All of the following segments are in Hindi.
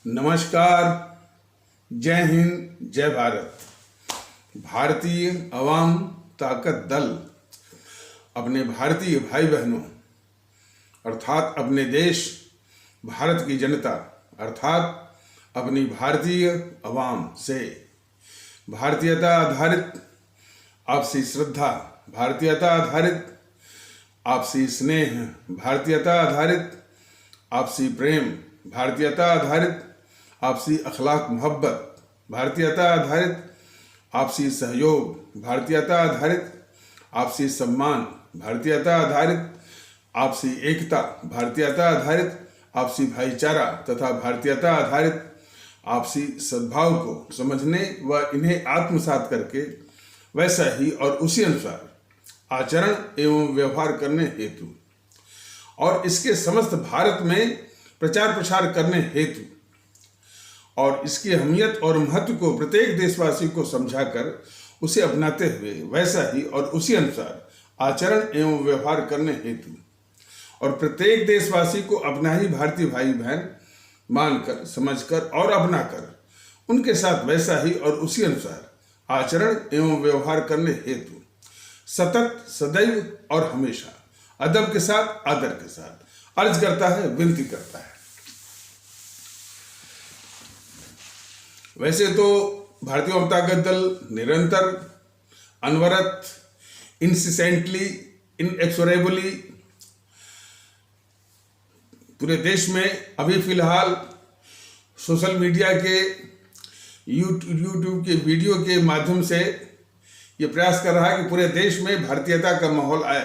नमस्कार, जय हिंद, जय भारत। भारतीय अवाम ताकत दल अपने भारतीय भाई बहनों अर्थात अपने देश भारत की जनता अर्थात अपनी भारतीय अवाम से भारतीयता आधारित आपसी श्रद्धा, भारतीयता आधारित आपसी स्नेह, भारतीयता आधारित आपसी प्रेम, भारतीयता आधारित आपसी अखलाक मोहब्बत, भारतीयता आधारित आपसी सहयोग, भारतीयता आधारित आपसी सम्मान, भारतीयता आधारित आपसी एकता, भारतीयता आधारित आपसी भाईचारा तथा भारतीयता आधारित आपसी सद्भाव को समझने व इन्हें आत्मसात करके वैसा ही और उसी अनुसार आचरण एवं व्यवहार करने हेतु और इसके समस्त भारत में प्रचार प्रसार करने हेतु और इसकी अहमियत और महत्व को प्रत्येक देशवासी को समझाकर उसे अपनाते हुए वैसा ही और उसी अनुसार आचरण एवं व्यवहार करने हेतु और प्रत्येक देशवासी को अपना ही भारतीय भाई बहन मानकर, समझकर और अपनाकर उनके साथ वैसा ही और उसी अनुसार आचरण एवं व्यवहार करने हेतु सतत, सदैव और हमेशा अदब के साथ, आदर के साथ अर्ज करता है, विनती करता है। वैसे तो भारतीय जनता दल निरंतर, अनवरत, इंसिसेंटली, इनएक्सोरेबली पूरे देश में अभी फिलहाल सोशल मीडिया के यूट्यूब के वीडियो के माध्यम से ये प्रयास कर रहा है कि पूरे देश में भारतीयता का माहौल आए,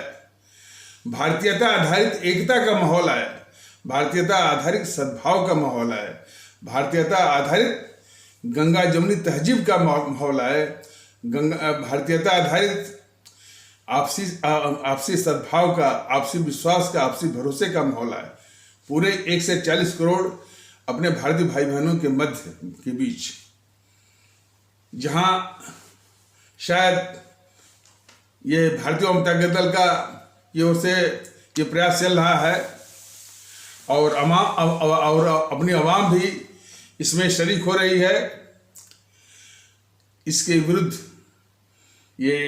भारतीयता आधारित एकता का माहौल आए, भारतीयता आधारित सद्भाव का माहौल आए, भारतीयता आधारित गंगा जमुनी तहजीब का माहौल आए, भारतीयता आधारित आपसी सद्भाव का, आपसी विश्वास का, आपसी भरोसे का माहौल आए पूरे 1 से 40 करोड़ अपने भारतीय भाई बहनों के मध्य के बीच, जहां शायद ये भारतीय जनता दल का की ओर से ये प्रयास चल रहा है और अपनी आवाम भी इसमें शरीक हो रही है। इसके विरुद्ध ये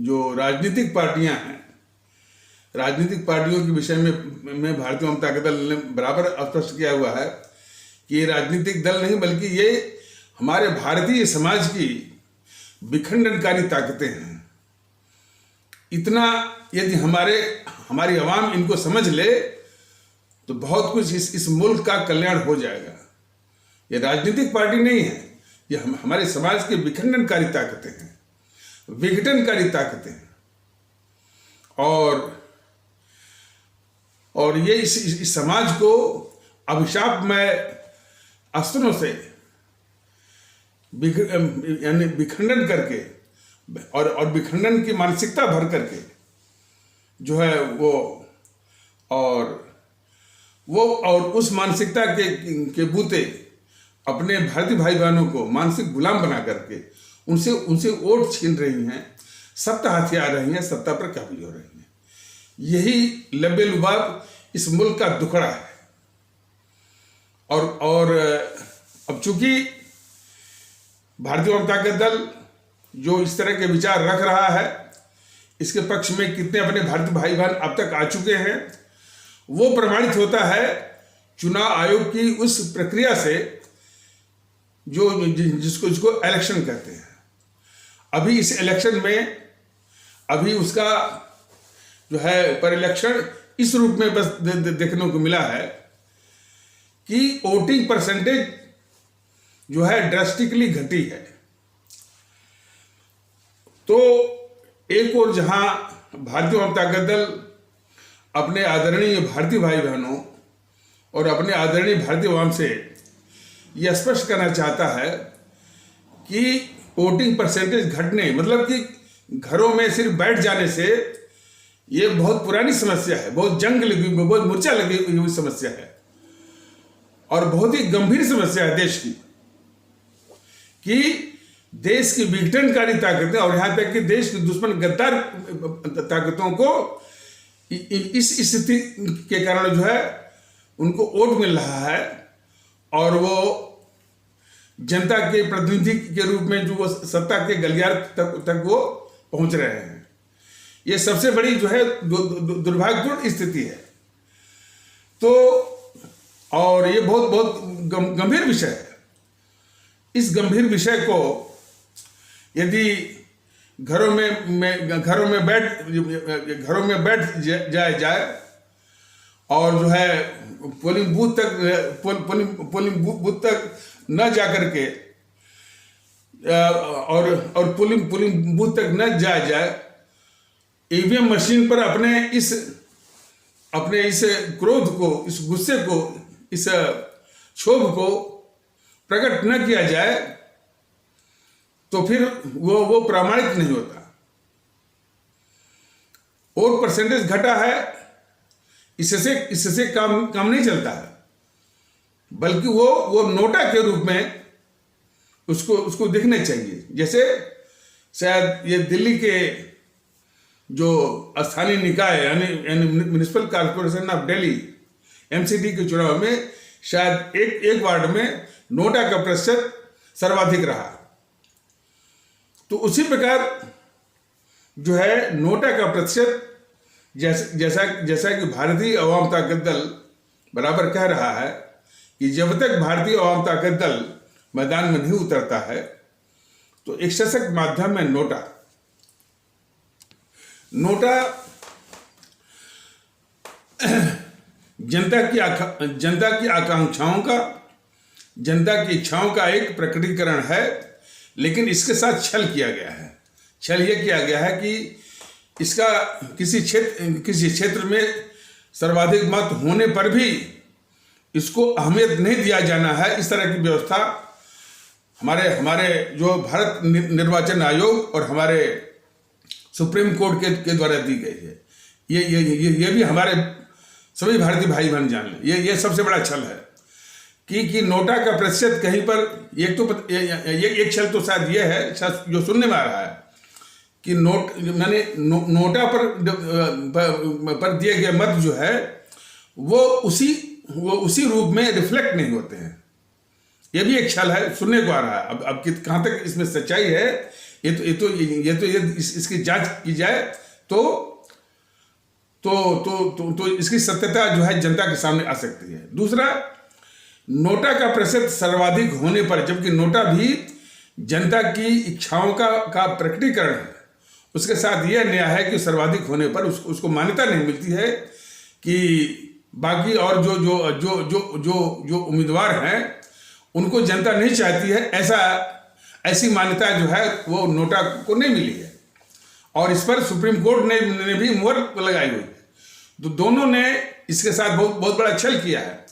जो राजनीतिक पार्टियां हैं, राजनीतिक पार्टियों के विषय में भारतीय जनता दल ने बराबर स्पष्ट किया हुआ है कि ये राजनीतिक दल नहीं बल्कि ये हमारे भारतीय समाज की विखंडनकारी ताकतें हैं। इतना यदि हमारी आवाम इनको समझ ले तो बहुत कुछ इस मुल्क का कल्याण हो जाएगा। ये राजनीतिक पार्टी नहीं है, ये हमारे समाज की विखंडनकारी ताकतें हैं, विघटनकारी ताकतें हैं और ये इस समाज को अभिशापमय अस्त्रों से यानी विखंडन करके और विखंडन की मानसिकता भर करके जो है वो उस मानसिकता के बूते अपने भारतीय भाई बहनों को मानसिक गुलाम बना करके उनसे वोट छीन रही हैं, सत्ता हथिया रही हैं, सत्ता पर काबिज हो रही हैं। यही लबे लुबाब इस मुल्क का दुखड़ा है। और अब चूंकि भारतीय जनता दल जो इस तरह के विचार रख रहा है, इसके पक्ष में कितने अपने भारतीय भाई बहन अब तक आ चुके हैं, वो प्रमाणित होता है चुनाव आयोग की उस प्रक्रिया से जिसको इलेक्शन कहते हैं। अभी इस इलेक्शन में अभी उसका जो है परिलक्षण इस रूप में बस देखने को मिला है कि वोटिंग परसेंटेज जो है ड्रास्टिकली घटी है। तो एक और जहां भारतीय जनता दल अपने आदरणीय भारतीय भाई बहनों और अपने आदरणीय भारतीय आवाम से यह स्पष्ट करना चाहता है कि वोटिंग परसेंटेज घटने मतलब कि घरों में सिर्फ बैठ जाने से ये बहुत पुरानी समस्या है, बहुत जंग लगी, बहुत मूर्छा लगी हुई समस्या है और बहुत ही गंभीर समस्या है देश की, कि देश की विघटनकारी ताकतें और यहां तक कि देश की दुश्मन गद्दार ताकतों को इस स्थिति के कारण जो है उनको वोट मिल रहा है और वो जनता के प्रतिनिधि के रूप में जो वो सत्ता के गलियार तक वो पहुंच रहे हैं। ये सबसे बड़ी जो है दुर्भाग्यपूर्ण स्थिति है। तो और ये बहुत बहुत गंभीर विषय है। इस गंभीर विषय को यदि घरों में बैठ जाए और जो है पोलिंग बूथ तक न जाकर के और पोलिंग बूथ तक न जाए, ईवीएम मशीन पर अपने इस क्रोध को, इस गुस्से को, इस क्षोभ को प्रकट न किया जाए तो फिर वो प्रामाणिक नहीं होता। वोट परसेंटेज घटा है, इससे काम नहीं चलता है, बल्कि वो नोटा के रूप में उसको दिखने चाहिए। जैसे शायद ये दिल्ली के जो स्थानीय निकाय यानी municipal corporation of Delhi MCD के चुनाव में शायद एक वार्ड में नोटा का प्रतिशत सर्वाधिक रहा। तो उसी प्रकार जो है नोटा का प्रतिशत, जैसा कि भारतीय अवाम ताकत दल बराबर कह रहा है कि जब तक भारतीय अवाम ताकत दल मैदान में नहीं उतरता है तो एक सशक्त माध्यम है नोटा जनता की आकांक्षाओं का, जनता की इच्छाओं का एक प्रकटीकरण है, लेकिन इसके साथ छल किया गया है। छल यह किया गया है कि इसका किसी क्षेत्र में सर्वाधिक मत होने पर भी इसको अहमियत नहीं दिया जाना है। इस तरह की व्यवस्था हमारे जो भारत निर्वाचन आयोग और हमारे सुप्रीम कोर्ट के द्वारा दी गई है। ये भी हमारे सभी भारतीय भाई बहन जान लें, ये सबसे बड़ा छल है कि नोटा का प्रतिशत कहीं पर एक छल तो शायद ये है, जो सुनने में आ रहा है कि नोटा पर दिए गए मत जो है वो उसी रूप में रिफ्लेक्ट नहीं होते हैं। ये भी एक छल है, सुनने को आ रहा है। अब कहाँ तक इसमें सच्चाई है इसकी जांच की जाए तो इसकी सत्यता जो है जनता के सामने आ सकती है। दूसरा, नोटा का प्रतिशत सर्वाधिक होने पर, जबकि नोटा भी जनता की इच्छाओं का प्रकटीकरण है, उसके साथ यह न्याय है कि सर्वाधिक होने पर उसको मान्यता नहीं मिलती है कि बाकी और जो उम्मीदवार हैं उनको जनता नहीं चाहती है। ऐसी मान्यता जो है वो नोटा को नहीं मिली है और इस पर सुप्रीम कोर्ट ने भी मुहर लगाई हुई है। तो दोनों ने इसके साथ बहुत बड़ा छल किया है।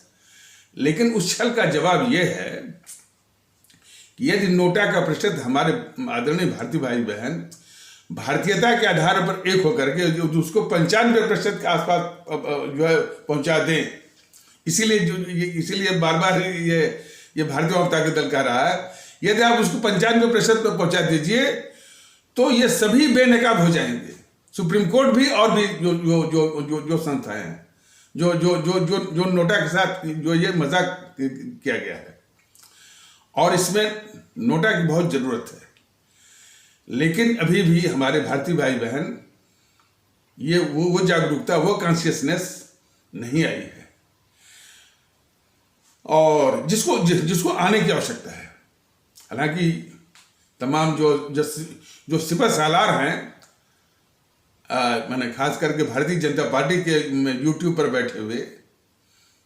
लेकिन उस छल का जवाब यह है कि यदि नोटा का प्रतिशत हमारे आदरणीय भारतीय भाई बहन भारतीयता के आधार पर एक होकर के उसको 95% के आसपास जो है पहुंचा दें, इसीलिए बार बार ये भारतीय जनता पार्टी दल कह रहा है, यदि आप उसको 95% पर पहुंचा दीजिए तो ये सभी बेनकाब हो जाएंगे। सुप्रीम कोर्ट भी और भी जो संस्थाएं हैं जो नोटा के साथ जो ये मजाक किया गया है, और इसमें नोटा की बहुत जरूरत है। लेकिन अभी भी हमारे भारतीय भाई बहन ये वो जागरूकता, वो कॉन्शियसनेस नहीं आई है, और जिसको आने की आवश्यकता है। हालांकि तमाम जो सिपह सालार हैं, मैंने खास करके भारतीय जनता पार्टी के यूट्यूब पर बैठे हुए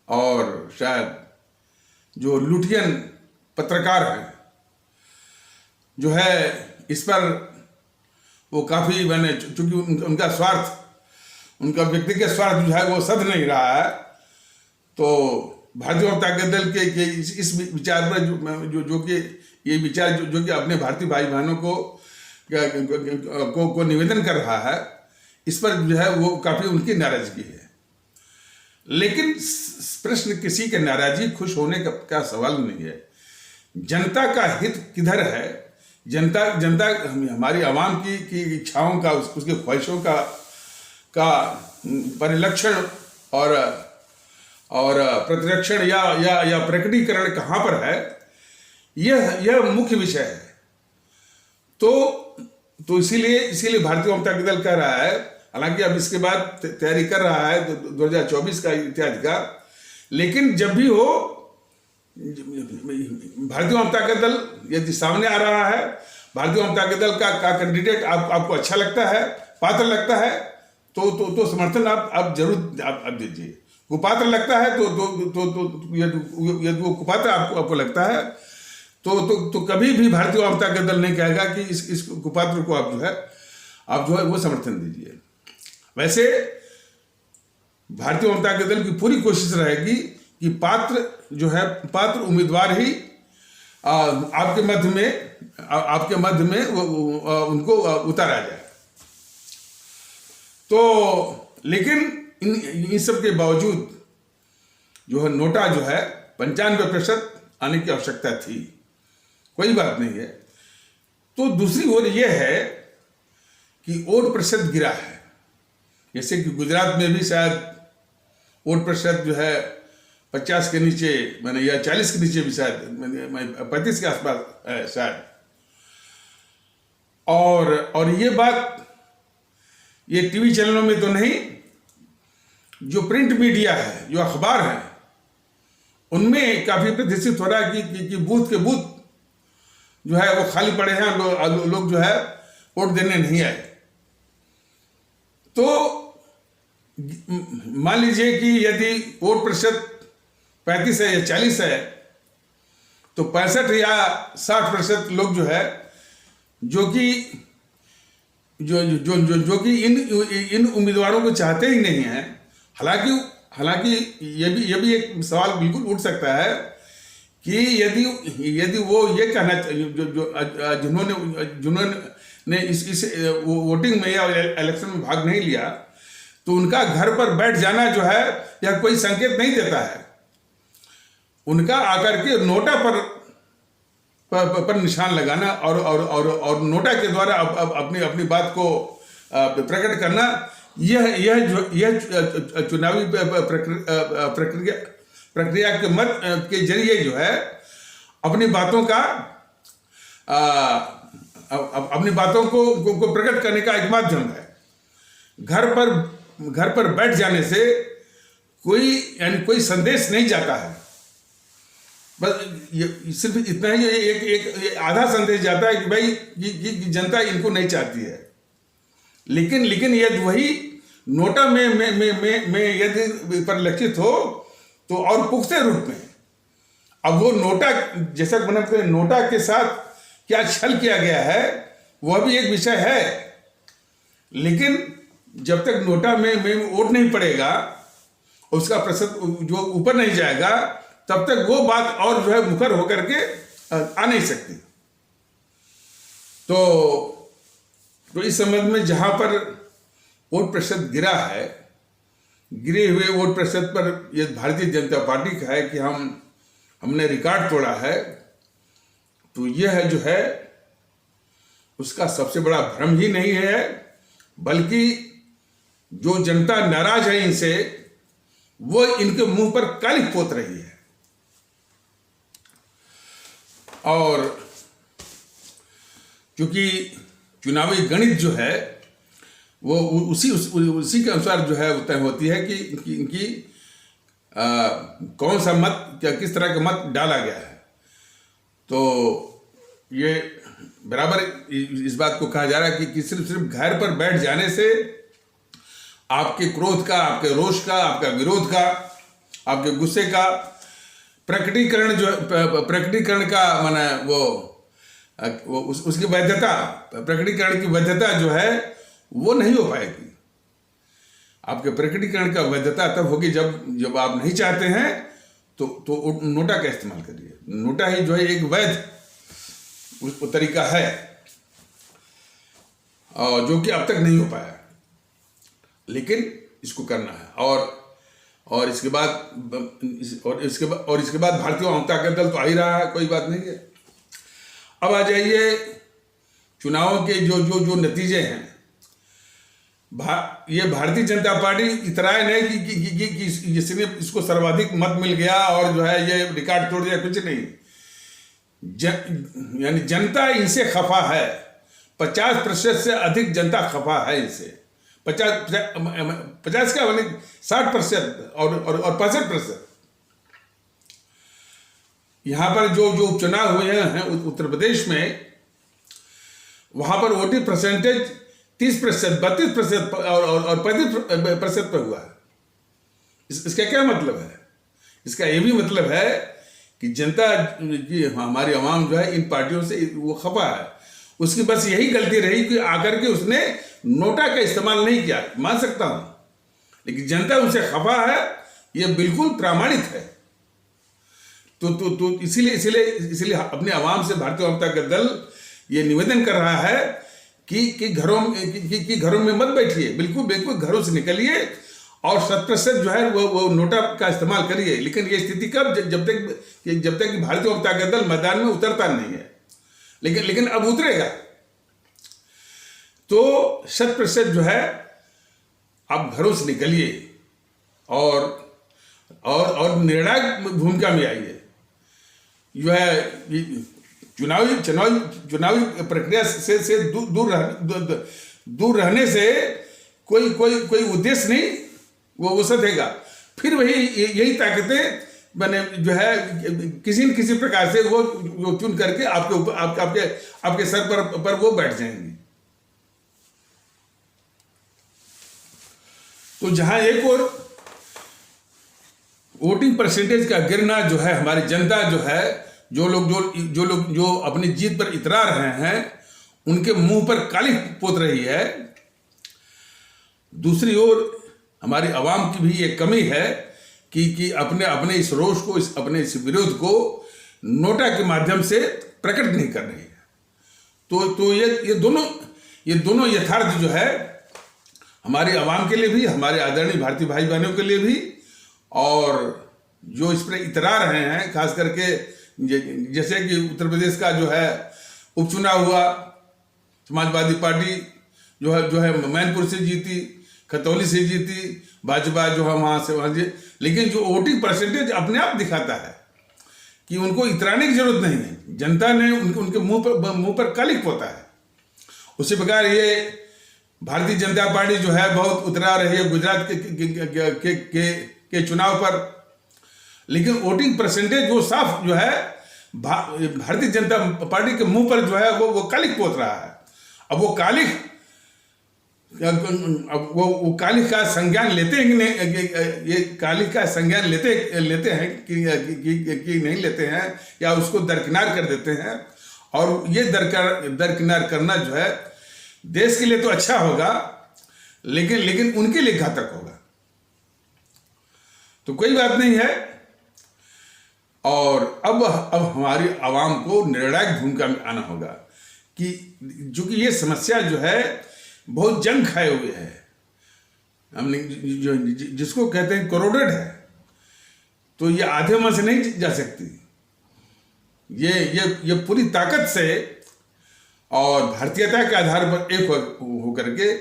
और शायद जो लुटियन पत्रकार हैं, जो है इस पर वो काफ़ी, मैंने चूंकि उनका स्वार्थ, उनका व्यक्तिगत स्वार्थ जो है वो सध नहीं रहा है, तो भारतीय जनता दल के इस विचार पर जो कि ये विचार जो कि अपने भारतीय भाई बहनों को निवेदन कर रहा है, इस पर जो है वो काफ़ी उनकी नाराजगी है। लेकिन प्रश्न किसी के नाराजगी खुश होने का सवाल नहीं है। जनता का हित किधर है? जनता हमारी आवाम की इच्छाओं का, उसकी ख्वाहिशों का परिलक्षण और प्रतिरक्षण या प्रकटीकरण कहाँ पर है, यह मुख्य विषय है। तो इसीलिए भारतीय वाम ताकत दल कह रहा है, हालांकि अब इसके बाद तैयारी कर रहा है 2024 का इत्यादि का, लेकिन जब भी हो भारतीय वाम ताकत दल यदि सामने आ रहा है, भारतीय वाम ताकत दल का कैंडिडेट आपको अच्छा लगता है, पात्र लगता है, तो समर्थन आप जरूर आप दीजिए। कुपात्र लगता है तो यदि वो कुपात्र आपको लगता है तो कभी भी भारतीय वाम ताकत दल नहीं कहेगा कि इस कुपात्र को आप जो है वो समर्थन दीजिए। वैसे भारतीय वाम ताकत दल की पूरी कोशिश रहेगी कि पात्र उम्मीदवार ही आपके मध्य में उनको उतारा जाए। तो लेकिन इन सब के बावजूद जो है नोटा जो है 95% आने की आवश्यकता थी, कोई बात नहीं है। तो दूसरी ओर यह है कि वोट प्रतिशत गिरा है, जैसे कि गुजरात में भी शायद वोट प्रतिशत जो है 50 के नीचे मैंने या 40 के नीचे भी शायद 35 के आसपास है शायद। और ये बात ये टीवी चैनलों में तो नहीं, जो प्रिंट मीडिया है, जो अखबार है, उनमें काफी प्रदर्शित हो रहा है कि बूथ के बूथ जो है वो खाली पड़े हैं, लोग जो है वोट देने नहीं आए। तो मान लीजिए कि यदि वोट प्रतिशत 35 है या 40 है, तो 65 या 60% लोग जो है जो कि इन उम्मीदवारों को चाहते ही नहीं है। हालांकि ये भी एक सवाल बिल्कुल उठ सकता है कि यदि वो ये कहना जिन्होंने इस वोटिंग में या इलेक्शन में भाग नहीं लिया, तो उनका घर पर बैठ जाना जो है यह कोई संकेत नहीं देता है। उनका आकर के नोटा पर निशान लगाना और नोटा के द्वारा अपनी बात को प्रकट करना, यह चुनावी प्रक्रिया के मत के जरिए जो है अपनी बातों को प्रकट करने का एक माध्यम है। घर पर बैठ जाने से कोई संदेश नहीं जाता है, बस सिर्फ इतना ही एक आधा संदेश जाता है कि भाई कि जनता इनको नहीं चाहती है। लेकिन यदि वही नोटा में यदि परिलक्षित हो तो और पुख्ते रूप में, अब वो नोटा जैसा मैंने नोटा के साथ क्या छल किया गया है वह भी एक विषय है, लेकिन जब तक नोटा में वोट नहीं पड़ेगा, उसका प्रतिशत जो ऊपर नहीं जाएगा, तब तक वो बात और जो है मुखर होकर के आ नहीं सकती। तो इस संबंध में जहां पर वोट प्रतिशत गिरा है, गिरे हुए वोट प्रतिशत पर यह भारतीय जनता पार्टी का है कि हमने रिकॉर्ड तोड़ा है, तो यह जो है उसका सबसे बड़ा भ्रम ही नहीं है, बल्कि जो जनता नाराज है इनसे, वो इनके मुंह पर कालिख पोत रही है। और क्योंकि चुनावी गणित जो है वो उसी के अनुसार जो है तय होती है कि इनकी कौन सा मत या किस तरह का मत डाला गया है। तो ये बराबर इस बात को कहा जा रहा है कि सिर्फ घर पर बैठ जाने से आपके क्रोध का, आपके रोष का, आपका विरोध का, आपके गुस्से का प्रकटीकरण का माने वो उसकी वैधता, प्रकटीकरण की वैधता जो है वो नहीं हो पाएगी। आपके प्रकटीकरण का वैधता तब होगी जब आप नहीं चाहते हैं तो नोटा का इस्तेमाल करिए। नोटा ही जो है एक वैध उस तरीका है जो कि अब तक नहीं हो पाया, लेकिन इसको करना है। और इसके बाद भारतीय वाम ताकत दल तो आ ही रहा है, कोई बात नहीं है। अब आ जाइए चुनावों के जो नतीजे हैं। ये भारतीय जनता पार्टी इतराए नहीं कि इसने इसको सर्वाधिक मत मिल गया और जो है ये रिकॉर्ड तोड़ दिया, कुछ नहीं। यानी जनता इनसे खफा है, 50% से अधिक जनता खफा है इनसे। 50 का बने 60% और 65%। यहाँ पर जो उपचुनाव हुए हैं उत्तर प्रदेश में, वहां पर वोटिंग परसेंटेज 30%, 32% और 35% पर हुआ है। इसका क्या मतलब है? इसका ये भी मतलब है कि जनता की, हमारी आवाम जो है इन पार्टियों से वो खफा है। उसकी बस यही गलती रही कि आकर के उसने नोटा का इस्तेमाल नहीं किया, मान सकता हूं, लेकिन जनता उनसे खफा है, ये बिल्कुल प्रामाणिक है। तो इसीलिए अपने आवाम से भारतीय जनता का दल ये निवेदन कर रहा है कि घरों में मत बैठिए, बिल्कुल घरों से निकलिए और 100% जो है वो नोटा का इस्तेमाल करिए। लेकिन ये स्थिति कब? जब तक कि भारतीय जनता का दल मैदान में उतरता नहीं है। लेकिन अब उतरेगा तो 100% जो है आप घरों से निकलिए और निर्णायक भूमिका में आइए। जो है चुनावी प्रक्रिया से दूर रहने से कोई उद्देश्य नहीं वो सधेगा। फिर वही यही ताकतें मैंने जो है किसी न किसी प्रकार से वो चुन करके आपके ऊपर आपके सर पर वो बैठ जाएंगे। तो जहां एक और वोटिंग परसेंटेज का गिरना जो है, हमारी जनता जो है, जो लोग अपनी जीत पर इतरा रहे हैं, उनके मुंह पर काली पोत रही है। दूसरी ओर हमारी आवाम की भी ये कमी है कि अपने इस रोष को, अपने इस विरोध को नोटा के माध्यम से प्रकट नहीं कर रही है। तो ये दोनों यथार्थ जो है हमारी आवाम के लिए भी, हमारे आदरणीय भारतीय भाई बहनों के लिए भी, और जो इस पर इतरा रहे हैं, खास करके जैसे कि उत्तर प्रदेश का जो है उपचुनाव हुआ, समाजवादी पार्टी जो है मैनपुर से जीती, खतौली से जीती, भाजपा जो है वहां से लेकिन जो वोटिंग परसेंटेज अपने आप दिखाता है कि उनको इतराने की जरूरत नहीं है। जनता ने उनके मुंह पर कालिक पोता है। उसी प्रकार ये भारतीय जनता पार्टी जो है बहुत उतरा रही है गुजरात के चुनाव पर, लेकिन वोटिंग परसेंटेज वो साफ जो है भारतीय जनता पार्टी के मुंह पर जो है वो कालिक पोत रहा है। अब वो कालिक का संज्ञान लेते हैं कि नहीं, ये कालिक का संज्ञान लेते हैं कि नहीं लेते हैं, या उसको दरकिनार कर देते हैं। और ये दरकिनार करना जो है देश के लिए तो अच्छा होगा, लेकिन उनके लिए घातक होगा। तो कोई बात नहीं है। और अब हमारी आवाम को निर्णायक भूमिका में आना होगा कि चूंकि ये समस्या जो है बहुत जंग खाए हुए है, हमने जिसको कहते हैं करोडेड है, तो ये आधे मन से नहीं जा सकती। ये पूरी ताकत से और भारतीयता के आधार पर एक होकर के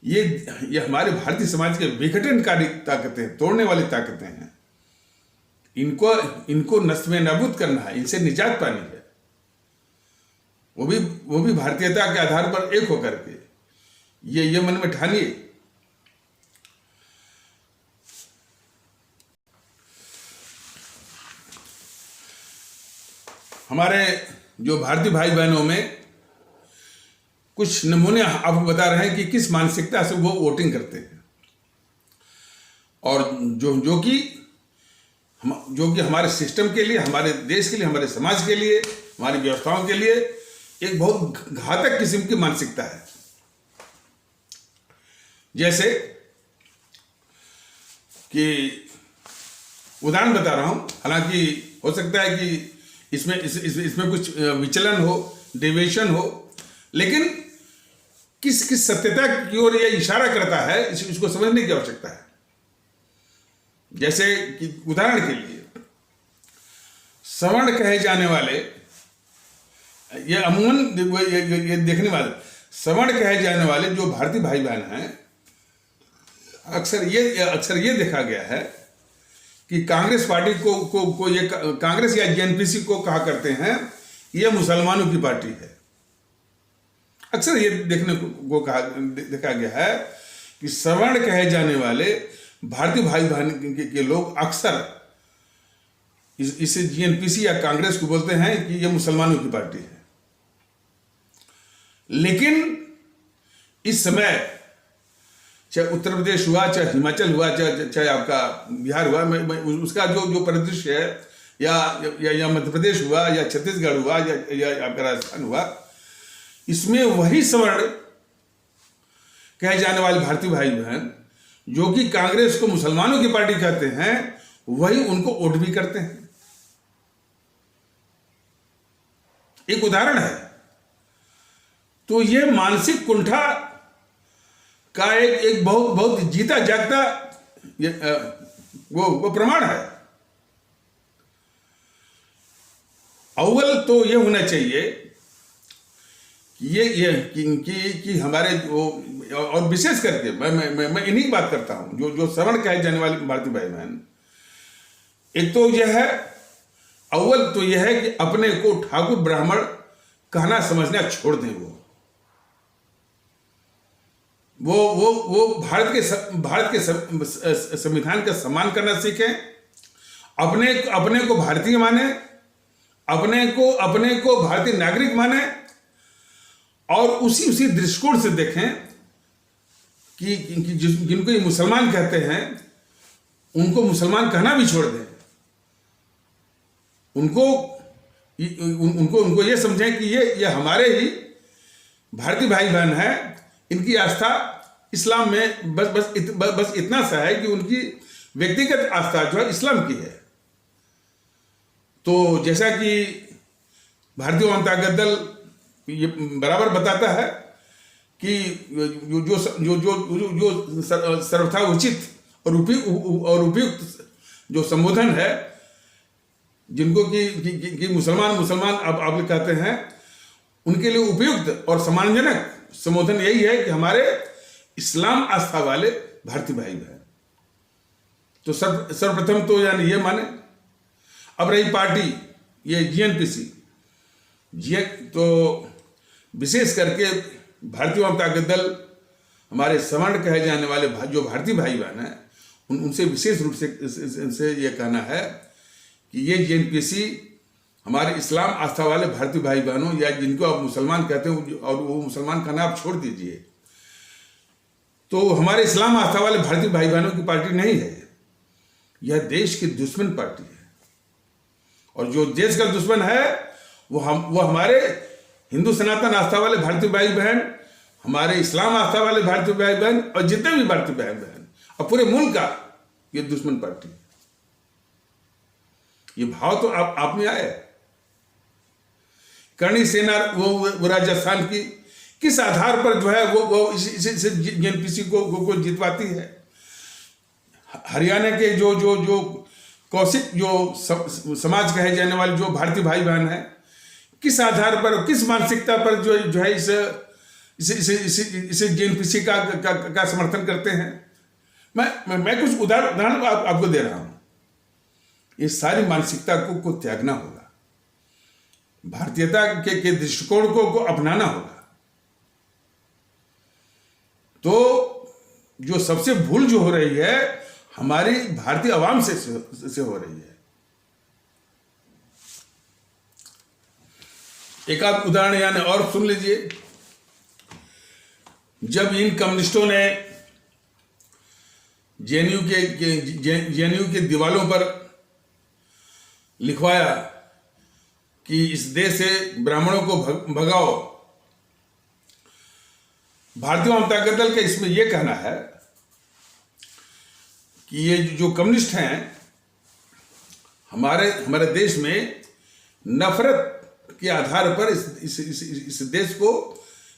ये हमारे भारतीय समाज के विघटनकारी ताकतें, तोड़ने वाली ताकतें हैं। इनको नष्ट में नाबूद करना है, इनसे निजात पानी है, वो भी भारतीयता के आधार पर एक होकर के ये मन में ठानिए। हमारे जो भारतीय भाई बहनों में कुछ नमूने आपको बता रहे हैं कि किस मानसिकता से वो वोटिंग करते हैं, और जो कि हमारे सिस्टम के लिए, हमारे देश के लिए, हमारे समाज के लिए, हमारी व्यवस्थाओं के लिए एक बहुत घातक किस्म की मानसिकता है। जैसे कि उदाहरण बता रहा हूं, हालांकि हो सकता है कि इसमें कुछ विचलन हो, डेविएशन हो, लेकिन किस सत्यता की ओर यह इशारा करता है इसको समझने की आवश्यकता है। जैसे कि उदाहरण के लिए सवर्ण कहे जाने वाले, ये अमूमन ये देखने वाले सवर्ण कहे जाने वाले जो भारतीय भाई बहन हैं, अक्सर ये देखा गया है कि कांग्रेस पार्टी को ये कांग्रेस या जेएनपीसी को कहा करते हैं ये मुसलमानों की पार्टी है। अक्सर ये देखा गया है कि सवर्ण कहे जाने वाले भारतीय भाई बहन के लोग अक्सर इसे जेएनपीसी या कांग्रेस को बोलते हैं कि ये मुसलमानों की पार्टी है। लेकिन इस समय चाहे उत्तर प्रदेश हुआ, चाहे हिमाचल हुआ, चाहे आपका बिहार हुआ, उसका जो परिदृश्य है, या मध्य प्रदेश हुआ, या छत्तीसगढ़ हुआ, या आपका राजस्थान हुआ, इसमें वही सवर्ण कहे जाने वाले भारतीय भाई बहन जो कि कांग्रेस को मुसलमानों की पार्टी कहते हैं, वही उनको वोट भी करते हैं। एक उदाहरण है। तो ये मानसिक कुंठा का एक बहुत जीता जागता वो प्रमाण है। अव्वल तो ये होना चाहिए कि हमारे और विशेष करके मैं इन्हीं की बात करता हूं जो श्रवण कहे जाने वाले भारतीय भाई बहन। एक तो यह है, अव्वल तो यह है कि अपने को ठाकुर ब्राह्मण कहना समझना छोड़ दें। वो भारत के संविधान का सम्मान करना सीखें, अपने को भारतीय माने, अपने को भारतीय नागरिक माने, और उसी दृष्टिकोण से देखें कि जिनको ये मुसलमान कहते हैं उनको मुसलमान कहना भी छोड़ दें। उनको ये समझें कि ये हमारे ही भारतीय भाई बहन हैं, इनकी आस्था इस्लाम में बस इतना सा है कि उनकी व्यक्तिगत आस्था जो है इस्लाम की है। तो जैसा कि भारतीय जनता दल ये बराबर बताता है कि जो सर्वथा उचित और उपयुक्त जो संबोधन है, जिनको कि मुसलमान आप लोग कहते हैं, उनके लिए उपयुक्त और सम्मानजनक संबोधन यही है कि हमारे इस्लाम आस्था वाले भारतीय भाई बहन। तो सर्वप्रथम तो यानी ये माने। अब रही पार्टी ये जेएनपीसी, तो विशेष करके भारतीय जनता दल हमारे सवर्ण कहे जाने वाले जो भारतीय भाई बहन हैं, उनसे विशेष रूप से ये कहना है कि ये जेएनपीसी हमारे इस्लाम आस्था वाले भारतीय भाई बहनों, या जिनको आप मुसलमान कहते हो और वो मुसलमान कहना आप छोड़ दीजिए, तो हमारे इस्लाम आस्था वाले भारतीय भाई बहनों की पार्टी नहीं है। यह देश की दुश्मन पार्टी है। और जो देश का दुश्मन है वो हमारे हिंदू सनातन आस्था वाले भारतीय भाई बहन, हमारे इस्लाम आस्था वाले भारतीय भाई बहन, और जितने भी भारतीय भाई बहन और पूरे मुल्क का ये दुश्मन पार्टी है। ये भाव तो आप में आए। करणी सेना वो राजस्थान की किस आधार पर जो है वो इसे जेएनपीसी को जितवाती है। हरियाणा के जो कौशिक जो समाज कहे जाने वाले जो भारतीय भाई बहन है, किस आधार पर, किस मानसिकता पर जो है इसे जेएनपीसी का समर्थन करते हैं। मैं कुछ उदाहरण आपको दे रहा हूं। ये सारी मानसिकता को त्यागना होगा, भारतीयता के दृष्टिकोण को अपनाना होगा। तो जो सबसे भूल जो हो रही है हमारी भारतीय आवाम से हो रही है। एक आध उदाहरण यानी और सुन लीजिए। जब इन कम्युनिस्टों ने जेएनयू के दीवारों पर लिखवाया कि इस देश से ब्राह्मणों को भगाओ, भारतीय जनता दल का इसमें यह कहना है कि ये जो कम्युनिस्ट हैं हमारे देश में नफरत के आधार पर इस देश को,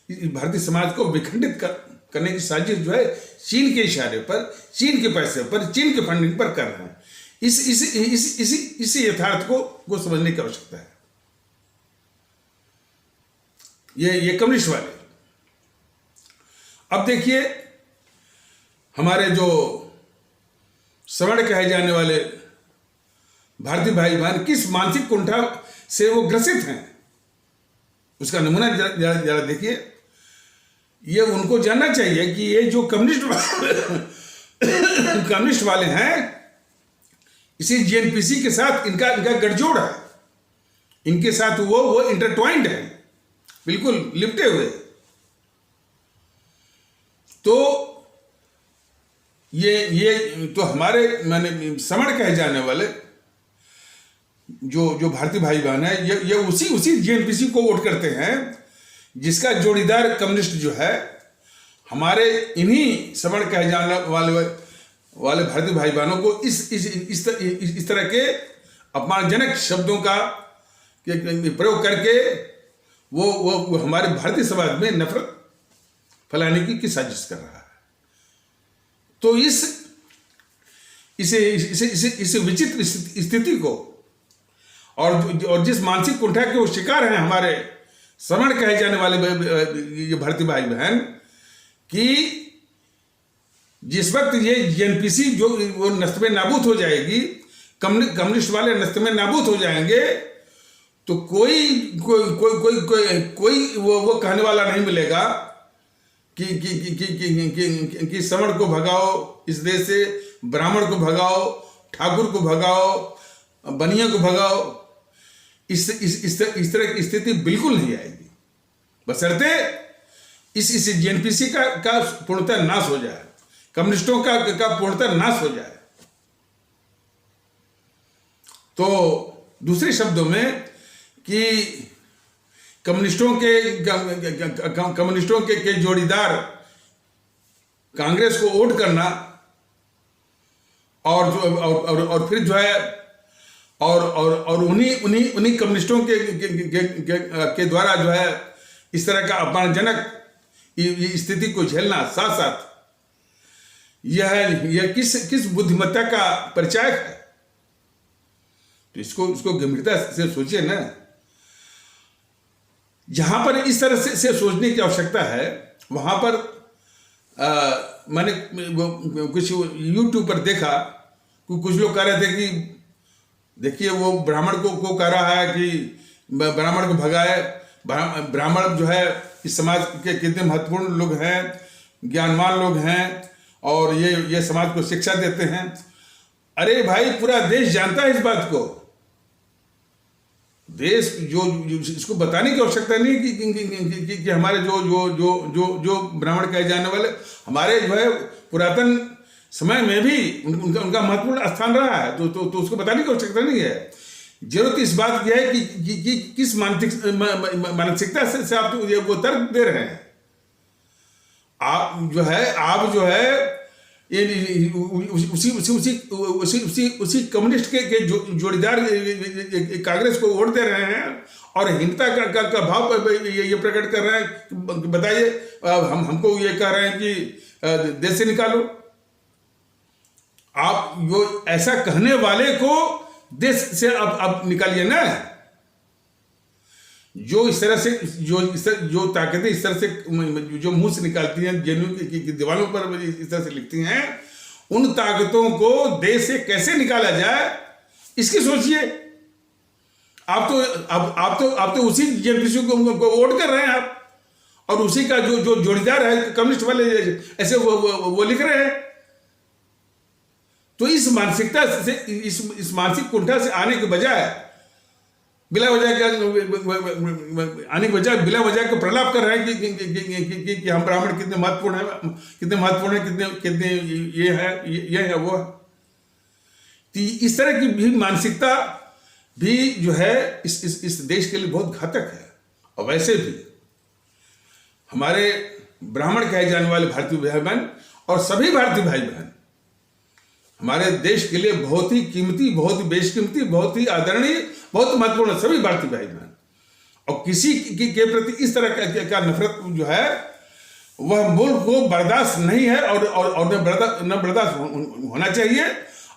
भारतीय समाज को विखंडित करने की साजिश जो है चीन के इशारे पर, चीन के पैसे पर, चीन के फंडिंग पर कर रहे हैं। इसी यथार्थ को समझने की आवश्यकता है। ये कम्युनिस्ट वाले। अब देखिए, हमारे जो सवर्ण कहे जाने वाले भारतीय भाई बहन किस मानसिक कुंठा से वो ग्रसित हैं, उसका नमूना जरा देखिए। ये उनको जानना चाहिए कि ये जो कम्युनिस्ट वाले हैं, इसी जीएनपीसी के साथ इनका गठजोड़ है, इनके साथ वो इंटरट्वाइंड है, बिल्कुल लिपटे हुए। तो ये तो हमारे माने समण कहे जाने वाले जो भारतीय भाई बहन है, ये उसी जीएनपीसी को वोट करते हैं जिसका जोड़ीदार कम्युनिस्ट जो है, हमारे इन्हीं समण कहे जाने वाले भारतीय भाई बहनों को इस तरह के अपमानजनक शब्दों का प्रयोग करके वो हमारे भारतीय समाज में नफरत फैलाने की साजिश कर रहा है। तो इस विचित्र स्थिति को और जिस मानसिक कुंठा के वो शिकार हैं हमारे समण कहे जाने वाले ये भारतीय भाई बहन, कि जिस वक्त ये जीएनपीसी जो वो नष्ट में नाबूद हो जाएगी, कम्युनिस्ट वाले नष्ट में नाबूद हो जाएंगे, तो कोई वो कहने वाला नहीं मिलेगा कि समण को भगाओ इस देश से, ब्राह्मण को भगाओ, ठाकुर को भगाओ, बनिया को भगाओ। इस तरह की स्थिति बिल्कुल नहीं आएगी, बशर्ते इस जीएनपीसी का पूर्णतः नाश हो जाए, कम्युनिस्टों का पूर्णतः नाश हो जाए। तो दूसरे शब्दों में कि कम्युनिस्टों के जोड़ीदार कांग्रेस को वोट करना और फिर जो है और उन्हीं कम्युनिस्टों के द्वारा जो है इस तरह का अपमानजनक स्थिति को झेलना, साथ साथ यह किस बुद्धिमत्ता का परिचायक है। तो इसको गंभीरता से सोचिए ना। जहां पर इस तरह से सोचने की आवश्यकता है, वहां पर मैंने कुछ यूट्यूब पर देखा, कुछ लोग कह रहे थे कि देखिए वो ब्राह्मण को कह रहा है कि ब्राह्मण को भगाए। ब्राह्मण जो है इस समाज के कितने महत्वपूर्ण लोग हैं, ज्ञानवान लोग हैं, और ये समाज को शिक्षा देते हैं। अरे भाई, पूरा देश जानता है इस बात को। देश जो इसको बताने की आवश्यकता नहीं कि हमारे जो ब्राह्मण कहे जाने वाले, हमारे जो है पुरातन समय में भी उनका महत्वपूर्ण स्थान रहा है। तो उसको बताने की आवश्यकता नहीं है। जरूरत इस बात की है कि किस मानसिकता से आप वो तर्क दे रहे हैं। आप जो है उसी कम्युनिस्ट के जोड़ीदार कांग्रेस को वोट दे रहे हैं और हिंसा का भाव ये प्रकट कर रहे हैं। बताइए, हमको ये कह रहे हैं कि देश से निकालो। आप जो ऐसा कहने वाले को देश से अब निकालिए ना। जो इस तरह से जो ताकतें इस तरह से जो मुंह से निकालती हैं, जेएनयू की दीवारों पर इस तरह से लिखती हैं, उन ताकतों को देश से कैसे निकाला जाए, इसकी सोचिए। आप तो उसी जेएनपीसी को वोट कर रहे हैं आप, और उसी का जो जोड़ीदार है कम्युनिस्ट वाले, ऐसे वो लिख रहे हैं। तो इस मानसिकता से, इस मानसिक कुंठा से आने के बजाय बिला वजह बिला वजह का प्रलाप कर रहे हैं कि हम ब्राह्मण कितने महत्वपूर्ण है, कितने ये है वो है। तो इस तरह की भी मानसिकता भी जो है इस देश के लिए बहुत घातक है। और वैसे भी हमारे ब्राह्मण कहे जाने वाले भारतीय भाई बहन और सभी भारतीय भाई बहन हमारे देश के लिए बहुत ही कीमती, बहुत ही बेशकीमती, बहुत ही आदरणीय, बहुत महत्वपूर्ण सभी भारतीय भाई बहन। और किसी के प्रति इस तरह का नफरत जो है वह मुल्क को बर्दाश्त नहीं है और न बर्दाश्त होना चाहिए।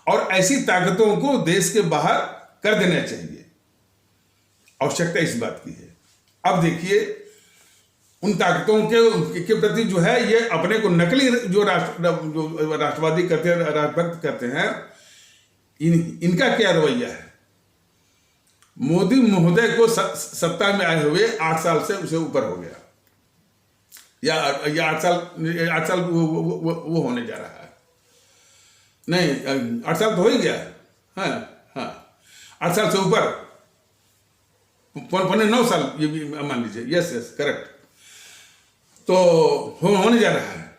और ऐसी ताकतों को देश के बाहर कर देना चाहिए। आवश्यकता इस बात की है। अब देखिए, उन ताकतों के प्रति जो है ये अपने को नकली जो राष्ट्रवादी करते हैं, राष्ट्रभक्त करते हैं, इनका क्या रवैया है। मोदी महोदय को सत्ता में आए हुए 8 साल से उसे ऊपर हो गया, या 8 साल वो होने जा रहा है। नहीं, 8 साल तो हो ही गया। हाँ हाँ, 8 साल से ऊपर, पौने 9 साल ये भी मान लीजिए। Yes yes, correct. तो होने जा रहा है।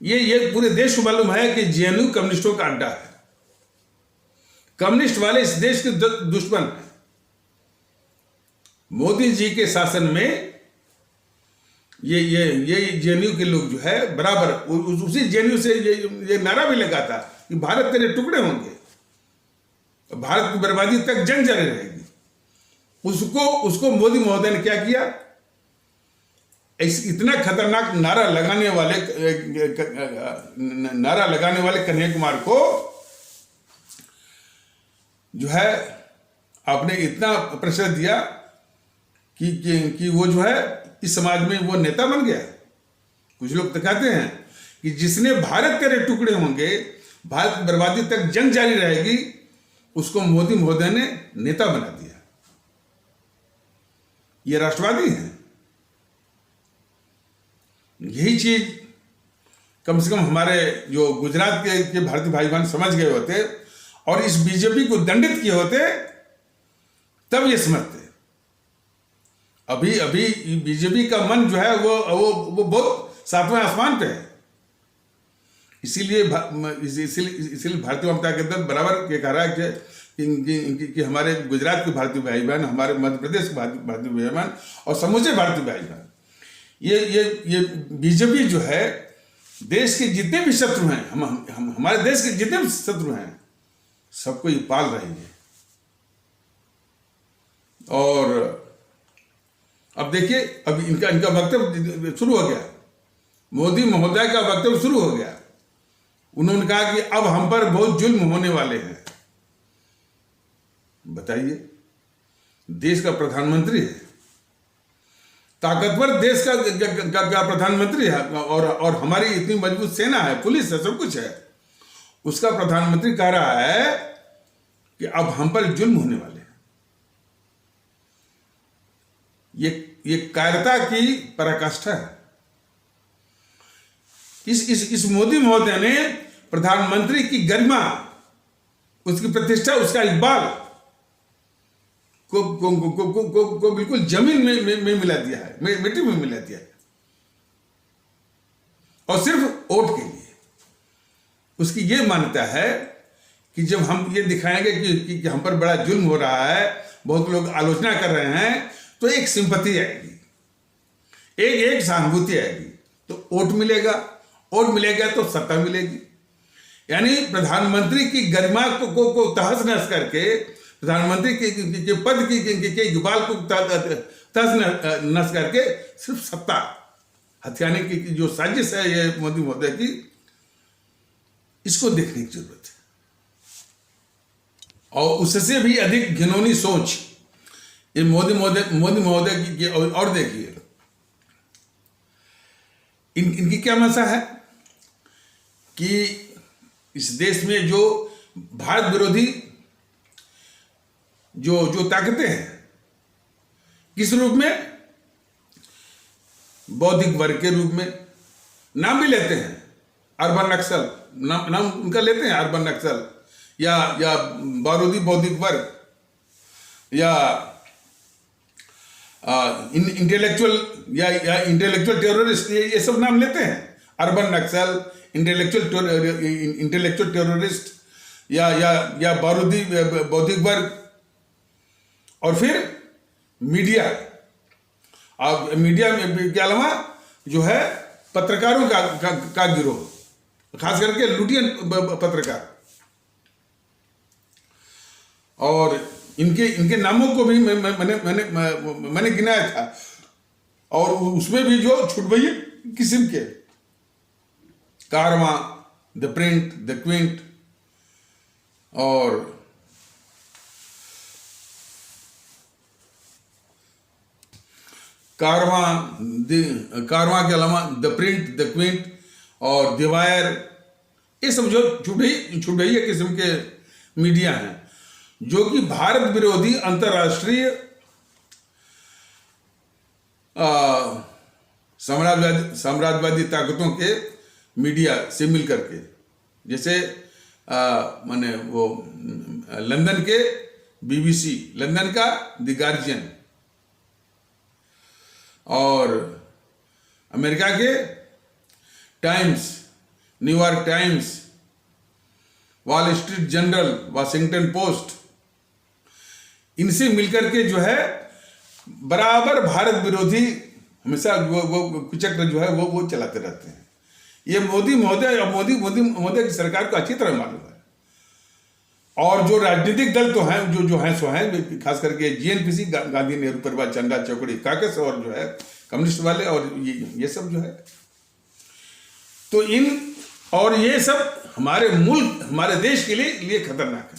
ये पूरे देश को मालूम है कि जेएनयू कम्युनिस्टों का अड्डा है। कम्युनिस्ट वाले इस देश के दुश्मन हैं। मोदी जी के शासन में ये जेएनयू के लोग जो है बराबर उसी जेएनयू से ये नारा भी लगा था कि भारत तेरे टुकड़े होंगे, भारत की बर्बादी तक जंग जारी रहेगी। उसको मोदी महोदय ने क्या किया, इतना खतरनाक नारा लगाने वाले कन्हैया कुमार को जो है आपने इतना प्रेशर दिया कि वो जो है इस समाज में वो नेता बन गया। कुछ लोग तो कहते हैं कि जिसने भारत तेरे टुकड़े होंगे, भारत की बर्बादी तक जंग जारी रहेगी, उसको मोदी महोदय ने नेता बना दिया। ये राष्ट्रवादी हैं। यही चीज कम से कम हमारे जो गुजरात के भारतीय भाई बहन समझ गए होते और इस बीजेपी को दंडित किए होते, तब ये समझते। अभी बीजेपी का मन जो है वो बहुत 7वें आसमान पे है। इसीलिए भारतीय जनता के दल बराबर ये कह रहा है कि हमारे गुजरात के भारतीय भाई बहन, हमारे मध्य प्रदेश के भारतीय भाई बहन और समूचे भारतीय भाई बहन, ये बीजेपी जो है देश के जितने भी शत्रु हैं, हमारे देश के जितने भी शत्रु हैं, सबको ये पाल रही है। और अब देखिए, अब इनका वक्तव्य शुरू हो गया। मोदी महोदय का वक्तव्य शुरू हो गया। उन्होंने कहा कि अब हम पर बहुत जुल्म होने वाले हैं। बताइए, देश का प्रधानमंत्री है, ताकतवर देश का प्रधानमंत्री है, और हमारी इतनी मजबूत सेना है, पुलिस है, सब कुछ है। उसका प्रधानमंत्री कह रहा है कि अब हम पर जुल्म होने वाले हैं। ये कायरता की पराकाष्ठा है। इस मोदी महोदय ने प्रधानमंत्री की गरिमा, उसकी प्रतिष्ठा, उसका इकबाल को बिल्कुल जमीन में मिला दिया है, मिट्टी में मिला दिया है। और सिर्फ वोट के लिए उसकी ये मान्यता है कि जब हम ये दिखाएंगे कि हम पर बड़ा जुल्म हो रहा है, बहुत लोग आलोचना कर रहे हैं, तो एक सिंपैथी आएगी, एक सहानुभूति आएगी, तो वोट मिलेगा, वोट मिलेगा तो सत्ता मिलेगी। यानी प्रधानमंत्री की गरिमा को तहस नहस करके, प्रधानमंत्री के पद के इकबाल को तहस नहस करके सिर्फ सत्ता हथियाने की जो साजिश है ये मोदी महोदय की, इसको देखने की जरूरत है। और उससे भी अधिक घिनौनी सोच ये मोदी महोदय की। और देखिए इनकी क्या मंशा है कि इस देश में जो भारत विरोधी जो ताकतें हैं, किस रूप में, बौद्धिक वर्ग के रूप में, नाम भी लेते हैं, अर्बन नक्सल नाम उनका लेते हैं, अर्बन नक्सल या बारूदी बौद्धिक वर्ग, या इंटेलेक्चुअल या इंटेलेक्चुअल टेररिस्ट, ये सब नाम लेते हैं। अर्बन नक्सल, इंटेलेक्चुअल टेररिस्ट, या बारूदी बौद्धिक वर्ग। और फिर मीडिया, अब मीडिया के अलावा जो है पत्रकारों का गिरोह, खास करके लुटियन पत्रकार। और इनके नामों को भी मैंने गिनाया था, और उसमें भी जो छुटभैया किस्म के, कारवां, द प्रिंट, द क्विंट, और कारवां के अलावा द प्रिंट, द क्विंट और द वायर, ये सब जो छुटैया किस्म के मीडिया हैं जो कि भारत विरोधी अंतर्राष्ट्रीय साम्राज्यवादी ताकतों के मीडिया से मिल करके, जैसे माने वो लंदन के BBC, लंदन का द गार्जियन और अमेरिका के times, New York times, wall street journal, Washington post, इनसे मिलकर के जो है बराबर भारत विरोधी हमेशा वो कुचक्र जो है वो चलाते रहते हैं। ये मोदी महोदय की सरकार को अच्छी तरह मालूम है। और जो राजनीतिक दल तो हैं जो हैं सो हैं, खास करके GNPC, गांधी नेहरू परिवार, चंदा चौकड़ी काकस, और जो है कम्युनिस्ट वाले, और ये सब जो है, तो ये सब हमारे मुल्क, हमारे देश के लिए खतरनाक है।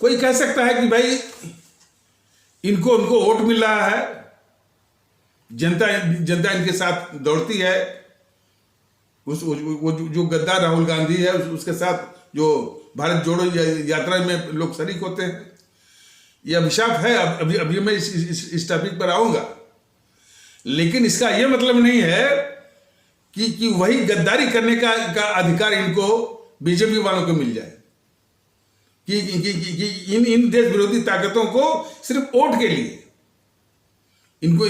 कोई कह सकता है कि भाई इनको वोट मिल रहा है, जनता इनके साथ दौड़ती है, वो जो गद्दार राहुल गांधी है उसके साथ जो भारत जोड़ो यात्रा में लोग शरीक होते हैं, ये अभिशाप है। अभी मैं इस टॉपिक पर आऊंगा, लेकिन इसका ये मतलब नहीं है कि वही गद्दारी करने का अधिकार इनको बीजेपी वालों को मिल जाए, कि इन देश विरोधी ताकतों को सिर्फ वोट के लिए, इनको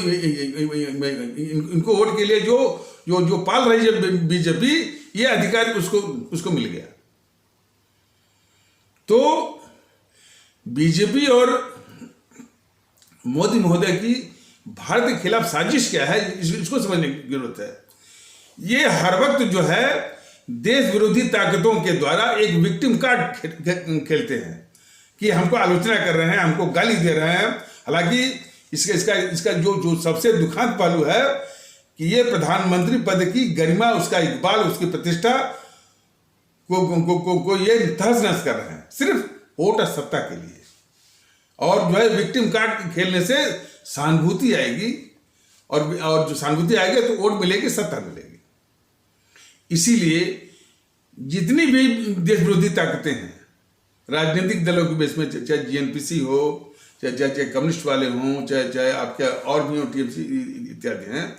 वोट के लिए जो पाल रही है बीजेपी, ये अधिकार उसको मिल गया। तो बीजेपी और मोदी महोदय की भारत के खिलाफ साजिश क्या है, इसको समझने की जरूरत है। ये हर वक्त जो है देश विरोधी ताकतों के द्वारा एक विक्टिम कार्ड खेलते हैं कि हमको आलोचना कर रहे हैं, हमको गाली दे रहे हैं। हालांकि इसका जो सबसे दुखद पहलू है कि ये प्रधानमंत्री पद की गरिमा, उसका इकबाल, उसकी प्रतिष्ठा को ये तहस नहस कर रहे हैं सिर्फ वोट और सत्ता के लिए। और जो है विक्टिम कार्ड खेलने से सहानुभूति आएगी, और जो सहानुभूति आएगी तो वोट मिलेगी, सत्ता मिलेगी। इसीलिए जितनी भी देश विरोधी ताकतें हैं राजनीतिक दलों के बेस में, चाहे GNPC हो, चाहे कम्युनिस्ट वाले हों, चाहे आपके और भी हो TMC इत्यादि हैं,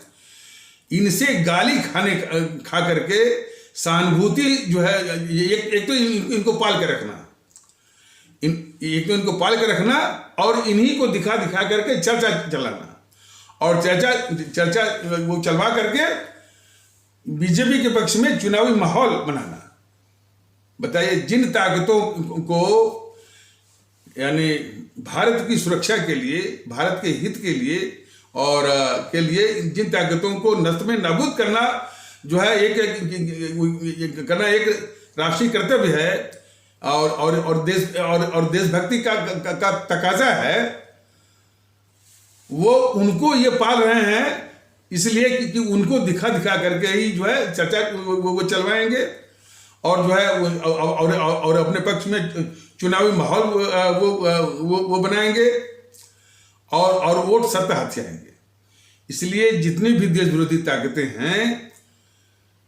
इनसे गाली खा करके सहानुभूति जो है, एक तो इनको पाल के रखना, एक तो इनको पाल के रखना, और इन्हीं को दिखा करके चर्चा चलाना, और चर्चा वो चलवा करके बीजेपी के पक्ष में चुनावी माहौल बनाना। बताइए, जिन ताकतों को यानी भारत की सुरक्षा के लिए, भारत के हित के लिए और के लिए जिन ताकतों को नष्ट में नाबूद करना जो है एक राष्ट्रीय कर्तव्य है, और देशभक्ति का तकाजा है, वो उनको ये पाल रहे हैं। इसलिए कि उनको दिखा करके ही जो है चर्चा वो चलवाएंगे, और जो है और अपने पक्ष में चुनावी माहौल वो बनाएंगे, और वोट सत्ता हाथ आएंगे। इसलिए जितनी भी देश विरोधी ताकतें हैं,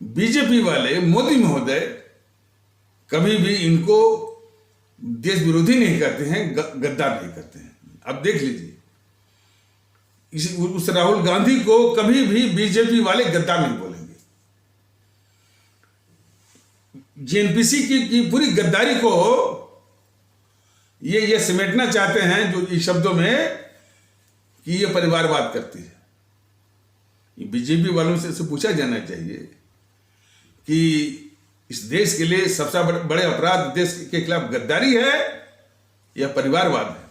बीजेपी वाले, मोदी महोदय कभी भी इनको देश विरोधी नहीं करते हैं, गद्दार नहीं करते हैं। अब देख लीजिए, उस राहुल गांधी को कभी भी बीजेपी वाले गद्दार नहीं बोलेंगे। GNPC की पूरी गद्दारी को ये समेटना चाहते हैं जो इस शब्दों में कि ये परिवारवाद करती है। बीजेपी वालों से पूछा जाना चाहिए कि इस देश के लिए सबसे बड़े अपराध देश के खिलाफ गद्दारी है या परिवारवाद है?